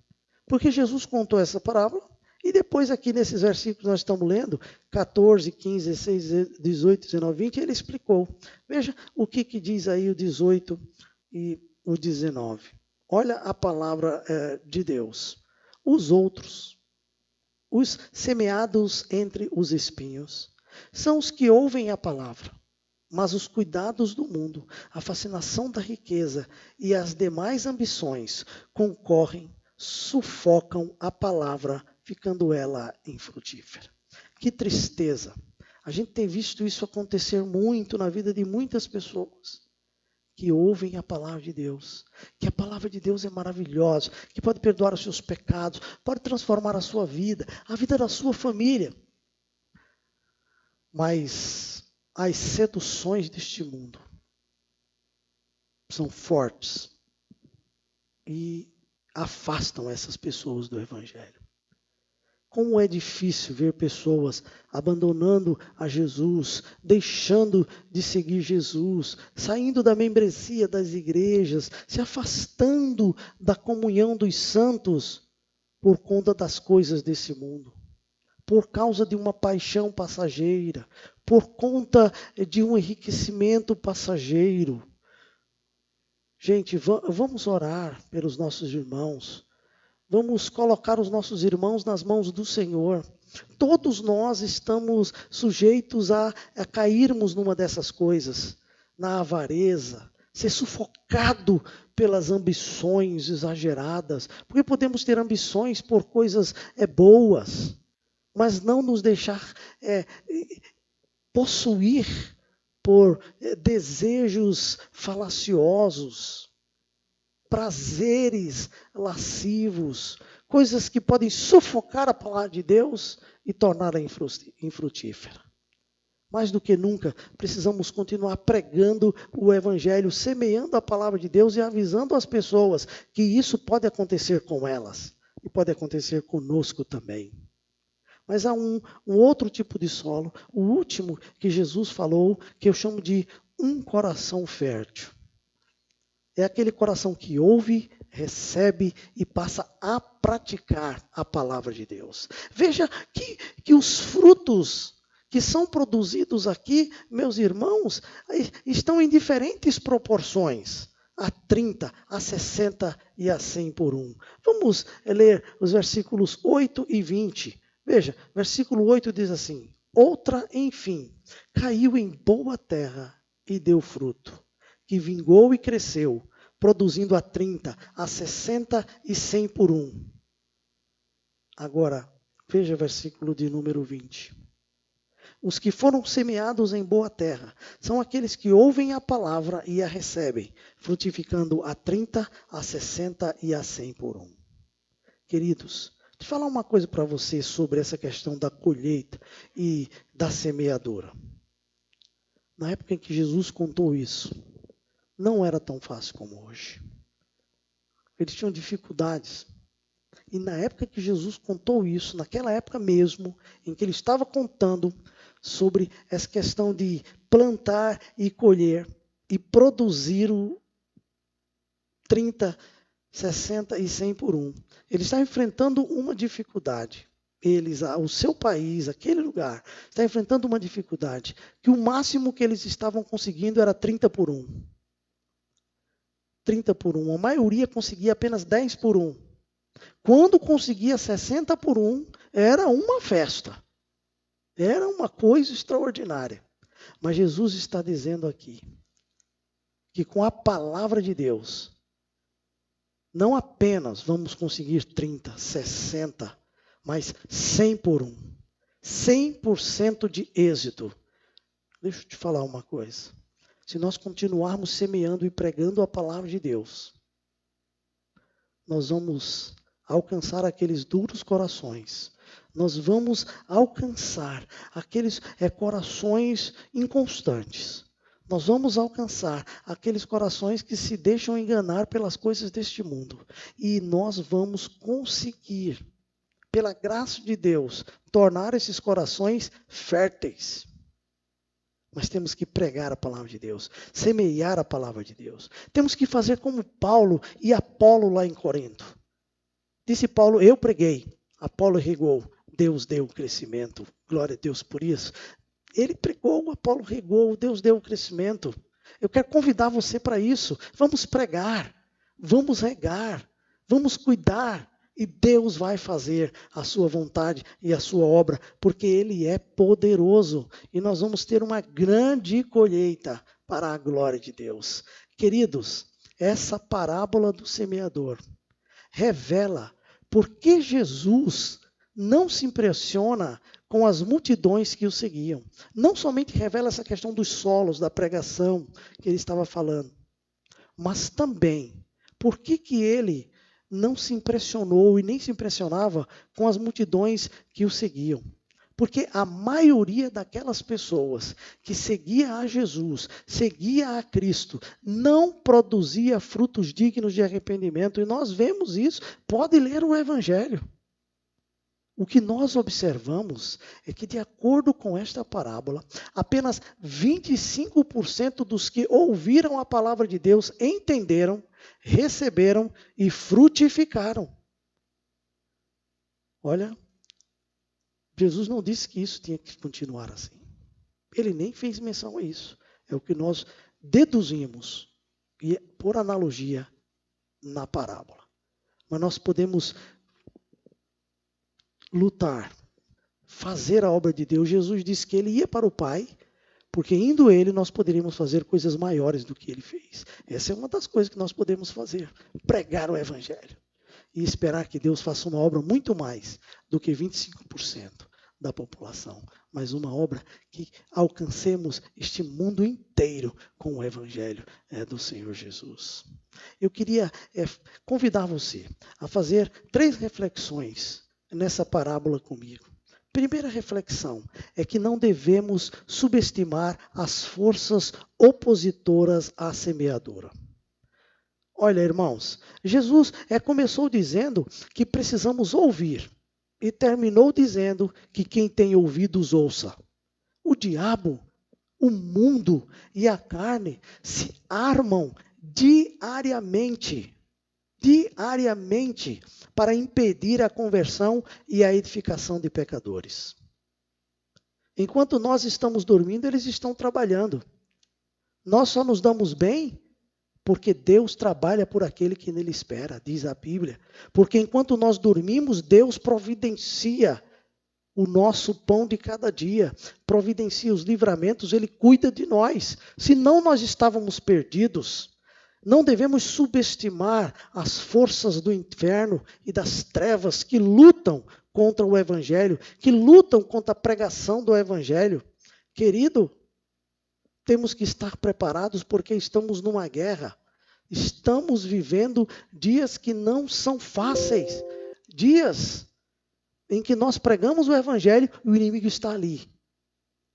Porque Jesus contou essa parábola, e depois aqui nesses versículos nós estamos lendo, 14, 15, 16, 18, 19, 20, ele explicou. Veja o que diz aí o 18 e o 19. Olha a palavra de Deus. Os outros, os semeados entre os espinhos, são os que ouvem a palavra. Mas os cuidados do mundo, a fascinação da riqueza e as demais ambições concorrem, sufocam a palavra, ficando ela infrutífera. Que tristeza! A gente tem visto isso acontecer muito na vida de muitas pessoas que ouvem a palavra de Deus, que a palavra de Deus é maravilhosa, que pode perdoar os seus pecados, pode transformar a sua vida, a vida da sua família. Mas as seduções deste mundo são fortes e afastam essas pessoas do Evangelho. Como é difícil ver pessoas abandonando a Jesus, deixando de seguir Jesus, saindo da membresia das igrejas, se afastando da comunhão dos santos por conta das coisas desse mundo, por causa de uma paixão passageira, por conta de um enriquecimento passageiro. Gente, vamos orar pelos nossos irmãos. Vamos colocar os nossos irmãos nas mãos do Senhor. Todos nós estamos sujeitos a cairmos numa dessas coisas, na avareza, ser sufocado pelas ambições exageradas, porque podemos ter ambições por coisas boas, mas não nos deixar possuir por desejos falaciosos, prazeres lascivos, coisas que podem sufocar a palavra de Deus e torná-la infrutífera. Mais do que nunca, precisamos continuar pregando o Evangelho, semeando a palavra de Deus e avisando as pessoas que isso pode acontecer com elas e pode acontecer conosco também. Mas há um outro tipo de solo, o último que Jesus falou, que eu chamo de um coração fértil. É aquele coração que ouve, recebe e passa a praticar a palavra de Deus. Veja que os frutos que são produzidos aqui, meus irmãos, estão em diferentes proporções. A 30, a 60 e a 100 por um. Vamos ler os versículos 8 e 20. Veja, versículo 8 diz assim: outra, enfim, caiu em boa terra e deu fruto, que vingou e cresceu, produzindo a 30, a 60 e 100 por um. Agora, veja o versículo de número 20. Os que foram semeados em boa terra são aqueles que ouvem a palavra e a recebem, frutificando a 30, a 60 e a 100 por um. Queridos, deixa eu falar uma coisa para você sobre essa questão da colheita e da semeadura. Na época em que Jesus contou isso, não era tão fácil como hoje. Eles tinham dificuldades. E na época que Jesus contou isso, naquela época mesmo, em que ele estava contando sobre essa questão de plantar e colher e produzir o 30, 60 e 100 por um. Ele está enfrentando uma dificuldade. O seu país, aquele lugar, está enfrentando uma dificuldade, que o máximo que eles estavam conseguindo era 30 por um. 30 por um. A maioria conseguia apenas 10 por um. Quando conseguia 60 por um, era uma festa. Era uma coisa extraordinária. Mas Jesus está dizendo aqui que com a palavra de Deus, não apenas vamos conseguir 30, 60, mas 100 por um. 100% de êxito. Deixa eu te falar uma coisa. Se nós continuarmos semeando e pregando a palavra de Deus, nós vamos alcançar aqueles duros corações. Nós vamos alcançar aqueles corações inconstantes. Nós vamos alcançar aqueles corações que se deixam enganar pelas coisas deste mundo. E nós vamos conseguir, pela graça de Deus, tornar esses corações férteis. Mas temos que pregar a palavra de Deus, semear a palavra de Deus. Temos que fazer como Paulo e Apolo lá em Corinto. Disse Paulo: eu preguei, Apolo regou, Deus deu o crescimento. Glória a Deus por isso. Ele pregou, Apolo regou, Deus deu o crescimento. Eu quero convidar você para isso. Vamos pregar, vamos regar, vamos cuidar. E Deus vai fazer a sua vontade e a sua obra, porque Ele é poderoso. E nós vamos ter uma grande colheita para a glória de Deus. Queridos, essa parábola do semeador revela por que Jesus não se impressiona com as multidões que o seguiam. Não somente revela essa questão dos solos, da pregação que ele estava falando, mas também por que ele não se impressionou e nem se impressionava com as multidões que o seguiam. Porque a maioria daquelas pessoas que seguia a Jesus, seguia a Cristo, não produzia frutos dignos de arrependimento. E nós vemos isso. Pode ler o Evangelho. O que nós observamos é que, de acordo com esta parábola, apenas 25% dos que ouviram a palavra de Deus entenderam, receberam e frutificaram. Olha, Jesus não disse que isso tinha que continuar assim. Ele nem fez menção a isso. É o que nós deduzimos, e por analogia, na parábola. Mas nós podemos lutar, fazer a obra de Deus. Jesus disse que ele ia para o Pai, porque indo ele nós poderíamos fazer coisas maiores do que ele fez. Essa é uma das coisas que nós podemos fazer, pregar o Evangelho e esperar que Deus faça uma obra muito mais do que 25% da população, mas uma obra que alcancemos este mundo inteiro com o Evangelho do Senhor Jesus. Eu queria convidar você a fazer 3 reflexões nessa parábola comigo. Primeira reflexão é que não devemos subestimar as forças opositoras à semeadura. Olha, irmãos, Jesus começou dizendo que precisamos ouvir e terminou dizendo que quem tem ouvidos ouça. O diabo, o mundo e a carne se armam diariamente para impedir a conversão e a edificação de pecadores. Enquanto nós estamos dormindo, eles estão trabalhando. Nós só nos damos bem porque Deus trabalha por aquele que nele espera, diz a Bíblia. Porque enquanto nós dormimos, Deus providencia o nosso pão de cada dia, providencia os livramentos, Ele cuida de nós. Senão nós estávamos perdidos. Não devemos subestimar as forças do inferno e das trevas que lutam contra o Evangelho, que lutam contra a pregação do Evangelho. Querido, temos que estar preparados porque estamos numa guerra. Estamos vivendo dias que não são fáceis. Dias em que nós pregamos o Evangelho e o inimigo está ali,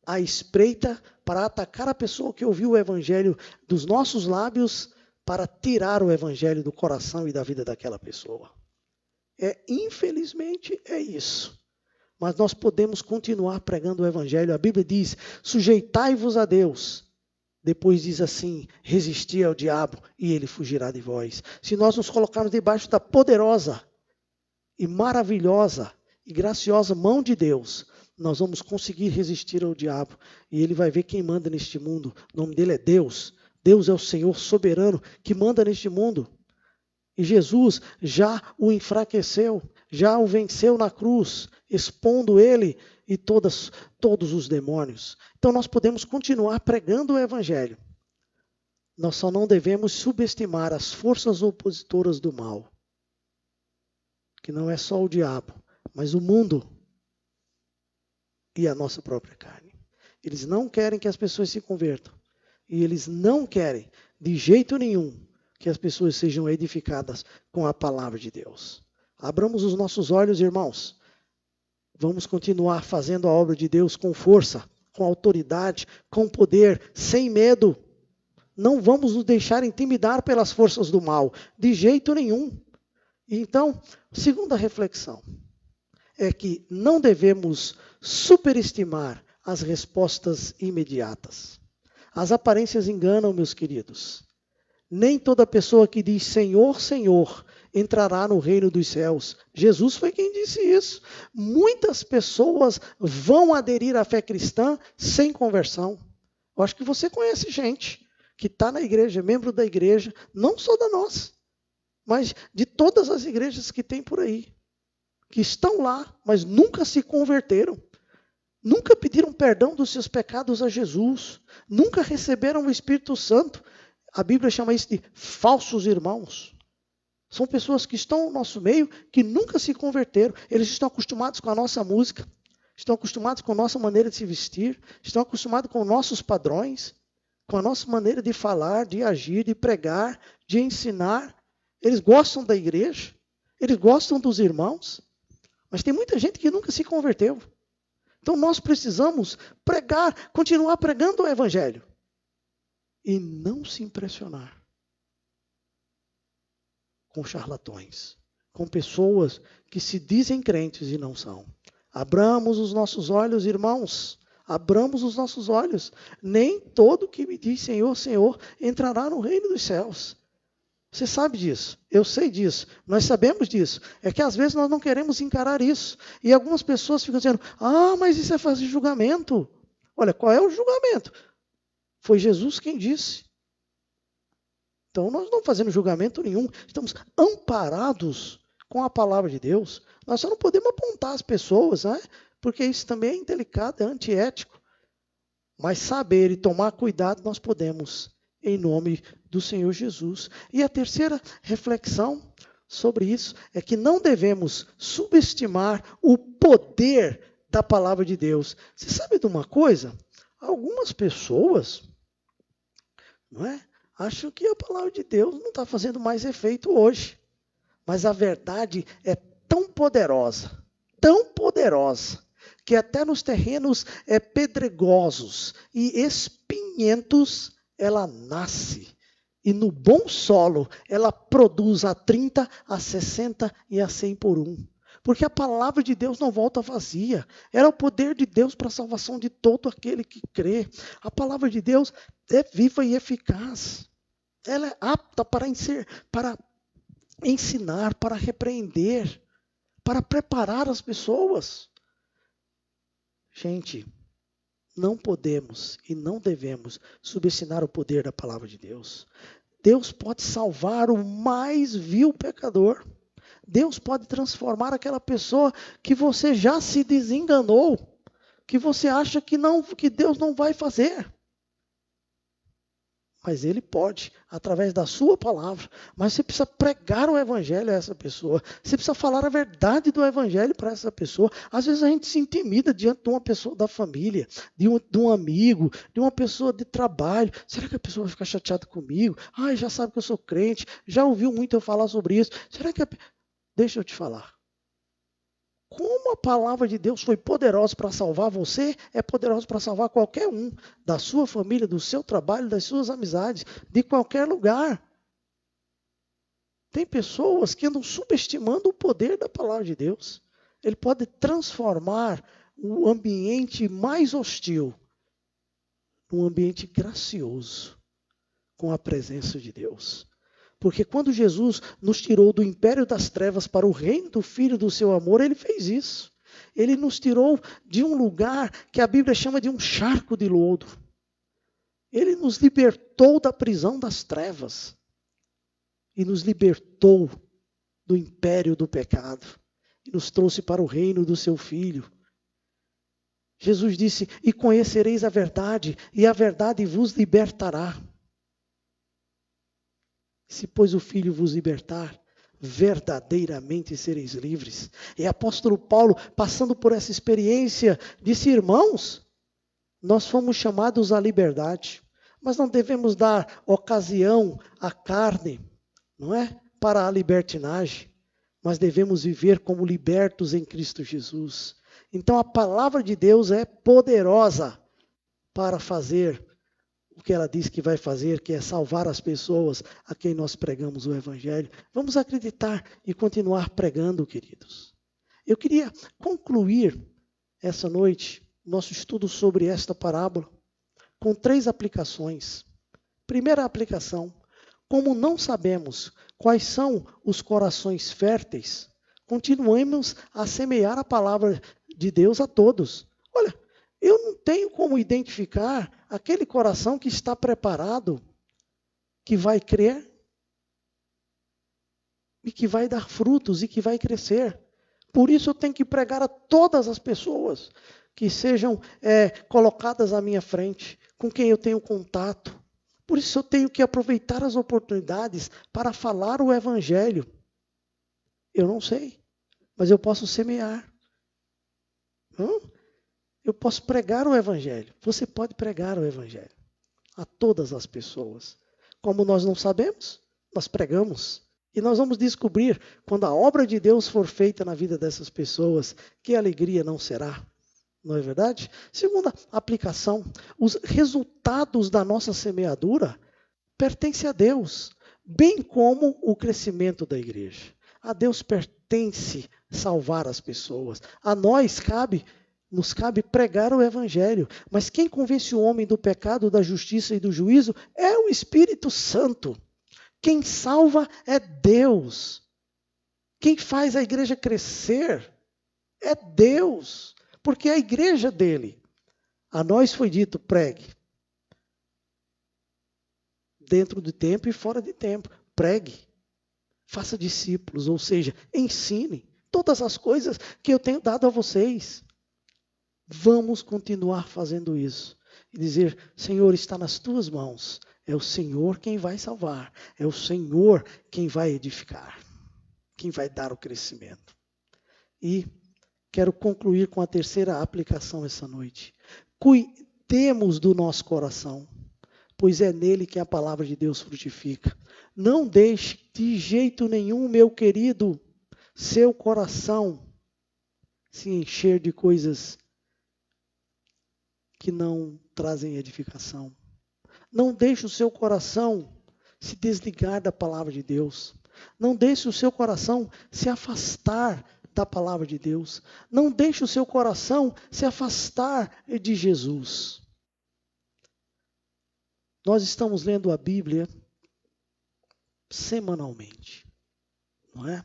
à espreita para atacar a pessoa que ouviu o Evangelho dos nossos lábios, para tirar o Evangelho do coração e da vida daquela pessoa. Infelizmente é isso. Mas nós podemos continuar pregando o Evangelho. A Bíblia diz, sujeitai-vos a Deus. Depois diz assim, resisti ao diabo e ele fugirá de vós. Se nós nos colocarmos debaixo da poderosa e maravilhosa e graciosa mão de Deus, nós vamos conseguir resistir ao diabo. E ele vai ver quem manda neste mundo. O nome dele é Deus. Deus é o Senhor soberano que manda neste mundo. E Jesus já o enfraqueceu, já o venceu na cruz, expondo ele e todos os demônios. Então nós podemos continuar pregando o Evangelho. Nós só não devemos subestimar as forças opositoras do mal. Que não é só o diabo, mas o mundo e a nossa própria carne. Eles não querem que as pessoas se convertam. E eles não querem, de jeito nenhum, que as pessoas sejam edificadas com a palavra de Deus. Abramos os nossos olhos, irmãos. Vamos continuar fazendo a obra de Deus com força, com autoridade, com poder, sem medo. Não vamos nos deixar intimidar pelas forças do mal, de jeito nenhum. Então, segunda reflexão é que não devemos superestimar as respostas imediatas. As aparências enganam, meus queridos. Nem toda pessoa que diz Senhor, Senhor, entrará no reino dos céus. Jesus foi quem disse isso. Muitas pessoas vão aderir à fé cristã sem conversão. Eu acho que você conhece gente que está na igreja, membro da igreja, não só da nossa, mas de todas as igrejas que tem por aí, que estão lá, mas nunca se converteram. Nunca pediram perdão dos seus pecados a Jesus. Nunca receberam o Espírito Santo. A Bíblia chama isso de falsos irmãos. São pessoas que estão no nosso meio, que nunca se converteram. Eles estão acostumados com a nossa música. Estão acostumados com a nossa maneira de se vestir. Estão acostumados com nossos padrões. Com a nossa maneira de falar, de agir, de pregar, de ensinar. Eles gostam da igreja. Eles gostam dos irmãos. Mas tem muita gente que nunca se converteu. Então nós precisamos pregar, continuar pregando o Evangelho. E não se impressionar com charlatões, com pessoas que se dizem crentes e não são. Abramos os nossos olhos, irmãos. Abramos os nossos olhos. Nem todo que me diz Senhor, Senhor, entrará no reino dos céus. Você sabe disso, eu sei disso, nós sabemos disso. É que às vezes nós não queremos encarar isso. E algumas pessoas ficam dizendo, mas isso é fazer julgamento. Olha, qual é o julgamento? Foi Jesus quem disse. Então nós não fazemos julgamento nenhum, estamos amparados com a palavra de Deus. Nós só não podemos apontar as pessoas, né? Porque isso também é indelicado, é antiético. Mas saber e tomar cuidado nós podemos, em nome do Senhor Jesus. E a terceira reflexão sobre isso é que não devemos subestimar o poder da palavra de Deus. Você sabe de uma coisa? Algumas pessoas, não é, acham que a palavra de Deus não está fazendo mais efeito hoje. Mas a verdade é tão poderosa, que até nos terrenos pedregosos e espinhentos, ela nasce. E no bom solo, ela produz a 30, a 60 e a 100 por um. Porque a palavra de Deus não volta vazia. Ela é o poder de Deus para a salvação de todo aquele que crê. A palavra de Deus é viva e eficaz. Ela é apta para ensinar, para repreender, para preparar as pessoas. Gente, não podemos e não devemos subestimar o poder da palavra de Deus. Deus pode salvar o mais vil pecador. Deus pode transformar aquela pessoa que você já se desenganou, que você acha que Deus não vai fazer. Mas Ele pode, através da sua palavra. Mas você precisa pregar o evangelho a essa pessoa. Você precisa falar a verdade do evangelho para essa pessoa. Às vezes a gente se intimida diante de uma pessoa da família, de um amigo, de uma pessoa de trabalho. Será que a pessoa vai ficar chateada comigo? Já sabe que eu sou crente, já ouviu muito eu falar sobre isso. Será que Deixa eu te falar. Como a palavra de Deus foi poderosa para salvar você, é poderosa para salvar qualquer um, da sua família, do seu trabalho, das suas amizades, de qualquer lugar. Tem pessoas que andam subestimando o poder da palavra de Deus. Ele pode transformar o ambiente mais hostil num ambiente gracioso, com a presença de Deus. Porque quando Jesus nos tirou do império das trevas para o reino do Filho do seu amor, Ele fez isso. Ele nos tirou de um lugar que a Bíblia chama de um charco de lodo. Ele nos libertou da prisão das trevas. E nos libertou do império do pecado. E nos trouxe para o reino do seu Filho. Jesus disse, e conhecereis a verdade, e a verdade vos libertará. Se, pois, o Filho vos libertar, verdadeiramente sereis livres. E apóstolo Paulo, passando por essa experiência, disse, irmãos, nós fomos chamados à liberdade, mas não devemos dar ocasião à carne, não é? Para a libertinagem, mas devemos viver como libertos em Cristo Jesus. Então a palavra de Deus é poderosa para fazer o que ela diz que vai fazer, que é salvar as pessoas a quem nós pregamos o evangelho. Vamos acreditar e continuar pregando, queridos. Eu queria concluir essa noite nosso estudo sobre esta parábola com 3 aplicações. Primeira aplicação, como não sabemos quais são os corações férteis, continuemos a semear a palavra de Deus a todos. Olha, eu não tenho como identificar aquele coração que está preparado, que vai crer e que vai dar frutos e que vai crescer. Por isso eu tenho que pregar a todas as pessoas que sejam colocadas à minha frente, com quem eu tenho contato. Por isso eu tenho que aproveitar as oportunidades para falar o evangelho. Eu não sei, mas eu posso semear. Eu posso pregar o evangelho. Você pode pregar o evangelho a todas as pessoas. Como nós não sabemos, nós pregamos. E nós vamos descobrir, quando a obra de Deus for feita na vida dessas pessoas, que alegria não será. Não é verdade? Segunda aplicação, os resultados da nossa semeadura pertencem a Deus, bem como o crescimento da igreja. A Deus pertence salvar as pessoas. A nós nos cabe pregar o evangelho. Mas quem convence o homem do pecado, da justiça e do juízo é o Espírito Santo. Quem salva é Deus. Quem faz a igreja crescer é Deus. Porque é a igreja dele. A nós foi dito, pregue. Dentro de tempo e fora de tempo. Pregue. Faça discípulos, ou seja, ensine todas as coisas que eu tenho dado a vocês. Vamos continuar fazendo isso. E dizer, Senhor, está nas tuas mãos. É o Senhor quem vai salvar. É o Senhor quem vai edificar. Quem vai dar o crescimento. E quero concluir com a terceira aplicação essa noite. Cuidemos do nosso coração, pois é nele que a palavra de Deus frutifica. Não deixe de jeito nenhum, meu querido, seu coração se encher de coisas que não trazem edificação. Não deixe o seu coração se desligar da palavra de Deus. Não deixe o seu coração se afastar da palavra de Deus. Não deixe o seu coração se afastar de Jesus. Nós estamos lendo a Bíblia semanalmente, não é?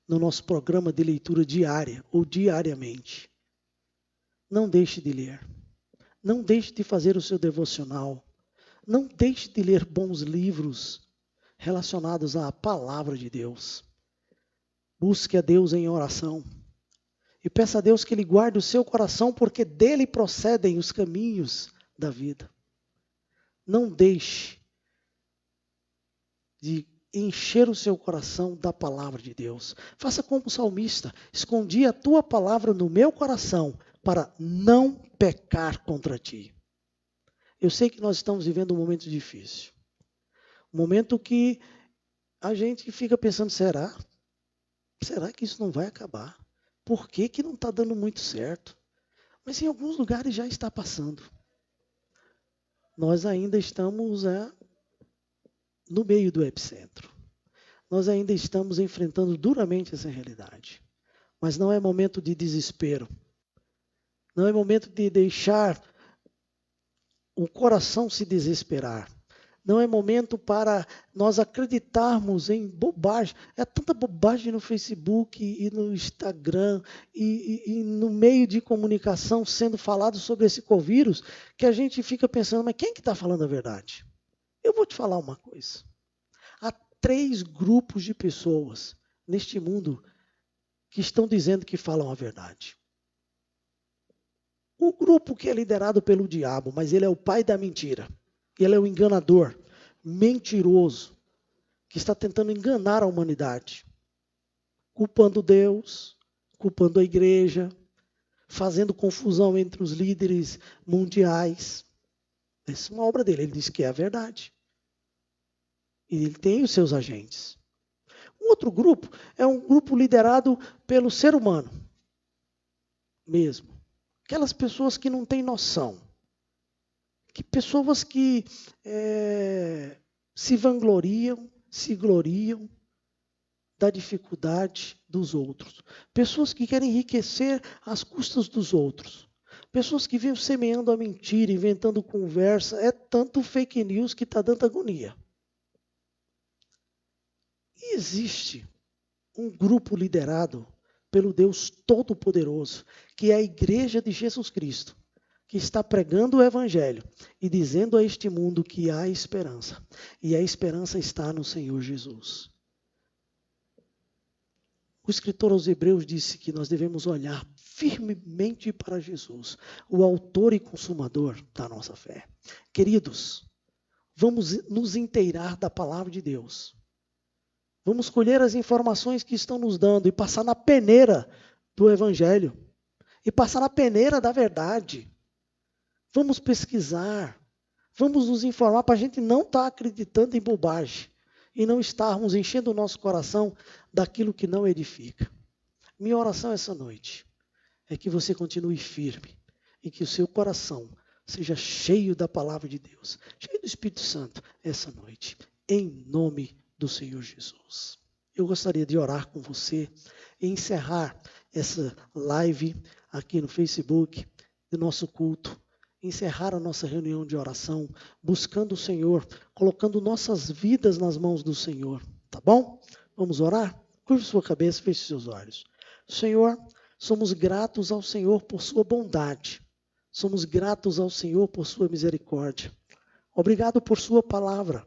No nosso programa de leitura diária ou diariamente. Não deixe de ler. Não deixe de fazer o seu devocional. Não deixe de ler bons livros relacionados à palavra de Deus. Busque a Deus em oração. E peça a Deus que Ele guarde o seu coração, porque dele procedem os caminhos da vida. Não deixe de encher o seu coração da palavra de Deus. Faça como o salmista: escondi a tua palavra no meu coração para não pecar contra ti. Eu sei que nós estamos vivendo um momento difícil. Um momento que a gente fica pensando, será? Será que isso não vai acabar? Por que que não está dando muito certo? Mas em alguns lugares já está passando. Nós ainda estamos no meio do epicentro. Nós ainda estamos enfrentando duramente essa realidade. Mas não é momento de desespero. Não é momento de deixar o coração se desesperar. Não é momento para nós acreditarmos em bobagem. É tanta bobagem no Facebook e no Instagram e no meio de comunicação sendo falado sobre esse covírus, que a gente fica pensando, mas quem que está falando a verdade? Eu vou te falar uma coisa. Há 3 grupos de pessoas neste mundo que estão dizendo que falam a verdade. O grupo que é liderado pelo diabo, mas ele é o pai da mentira. Ele é o enganador, mentiroso, que está tentando enganar a humanidade. Culpando Deus, culpando a igreja, fazendo confusão entre os líderes mundiais. Essa é uma obra dele, ele diz que é a verdade. E ele tem os seus agentes. Um outro grupo é um grupo liderado pelo ser humano mesmo. Aquelas pessoas que não têm noção. Pessoas que se vangloriam, se gloriam da dificuldade dos outros. Pessoas que querem enriquecer às custas dos outros. Pessoas que vivem semeando a mentira, inventando conversa. É tanto fake news que está dando agonia. E existe um grupo liderado pelo Deus Todo-Poderoso, que é a Igreja de Jesus Cristo, que está pregando o Evangelho e dizendo a este mundo que há esperança. E a esperança está no Senhor Jesus. O escritor aos Hebreus disse que nós devemos olhar firmemente para Jesus, o autor e consumador da nossa fé. Queridos, vamos nos inteirar da palavra de Deus. Vamos colher as informações que estão nos dando e passar na peneira do Evangelho. E passar na peneira da verdade. Vamos pesquisar. Vamos nos informar para a gente não estar acreditando em bobagem. E não estarmos enchendo o nosso coração daquilo que não edifica. Minha oração essa noite é que você continue firme. E que o seu coração seja cheio da palavra de Deus. Cheio do Espírito Santo essa noite. Em nome do Senhor Jesus. Eu gostaria de orar com você e encerrar essa live aqui no Facebook do nosso culto, encerrar a nossa reunião de oração, buscando o Senhor, colocando nossas vidas nas mãos do Senhor, tá bom? Vamos orar? Curve sua cabeça, feche seus olhos. Senhor, somos gratos ao Senhor por sua bondade, somos gratos ao Senhor por sua misericórdia. Obrigado por sua palavra,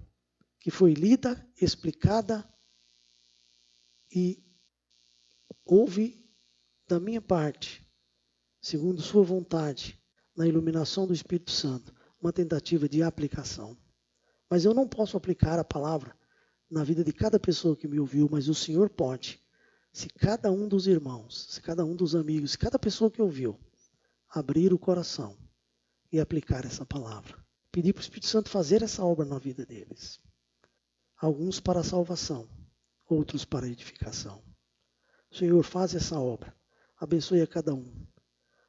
que foi lida, explicada e houve da minha parte, segundo sua vontade, na iluminação do Espírito Santo, uma tentativa de aplicação. Mas eu não posso aplicar a palavra na vida de cada pessoa que me ouviu, mas o Senhor pode. Se cada um dos irmãos, se cada um dos amigos, se cada pessoa que ouviu, abrir o coração e aplicar essa palavra. Pedir para o Espírito Santo fazer essa obra na vida deles. Alguns para a salvação, outros para a edificação. Senhor, faz essa obra abençoe a cada um.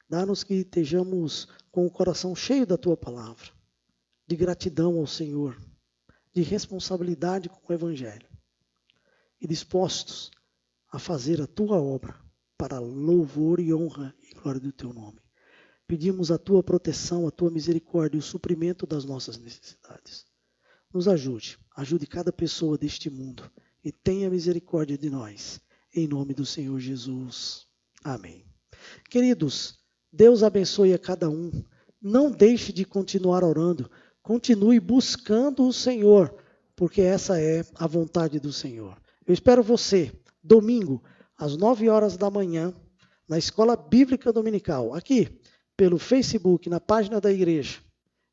Dá-nos que estejamos com o coração cheio da Tua palavra, de gratidão ao Senhor, de responsabilidade com o Evangelho e dispostos a fazer a Tua obra para louvor e honra e glória do Teu nome. Pedimos a Tua proteção, a Tua misericórdia e o suprimento das nossas necessidades. Nos ajude cada pessoa deste mundo e tenha misericórdia de nós, em nome do Senhor Jesus. Amém. Queridos, Deus abençoe a cada um. Não deixe de continuar orando. Continue buscando o Senhor, porque essa é a vontade do Senhor. Eu espero você, domingo, às 9 horas da manhã, na Escola Bíblica Dominical, aqui, pelo Facebook, na página da igreja.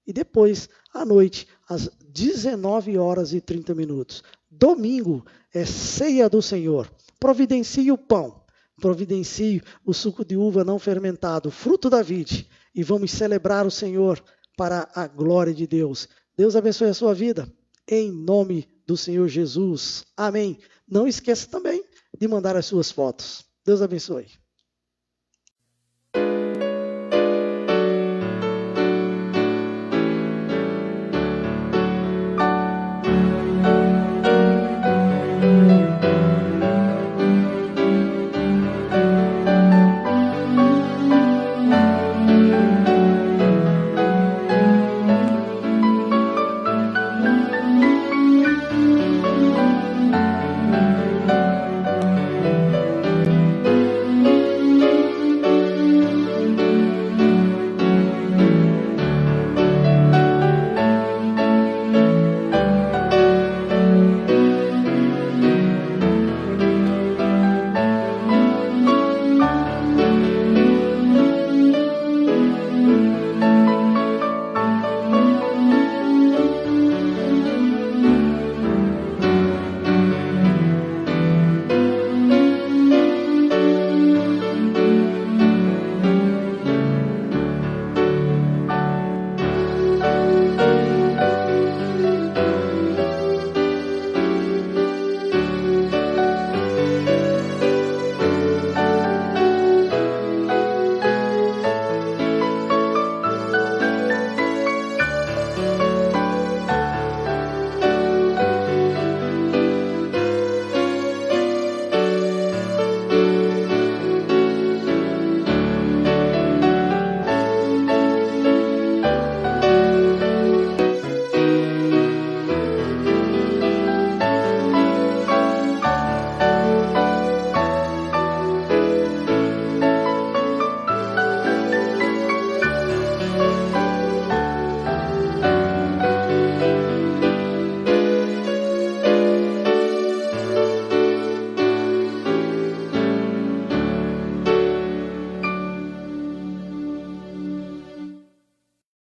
E depois, à noite, às 19 horas e 30 minutos. Domingo é ceia do Senhor. Providencie o pão. Providencie o suco de uva não fermentado, fruto da vide. E vamos celebrar o Senhor para a glória de Deus. Deus abençoe a sua vida. Em nome do Senhor Jesus. Amém. Não esqueça também de mandar as suas fotos. Deus abençoe.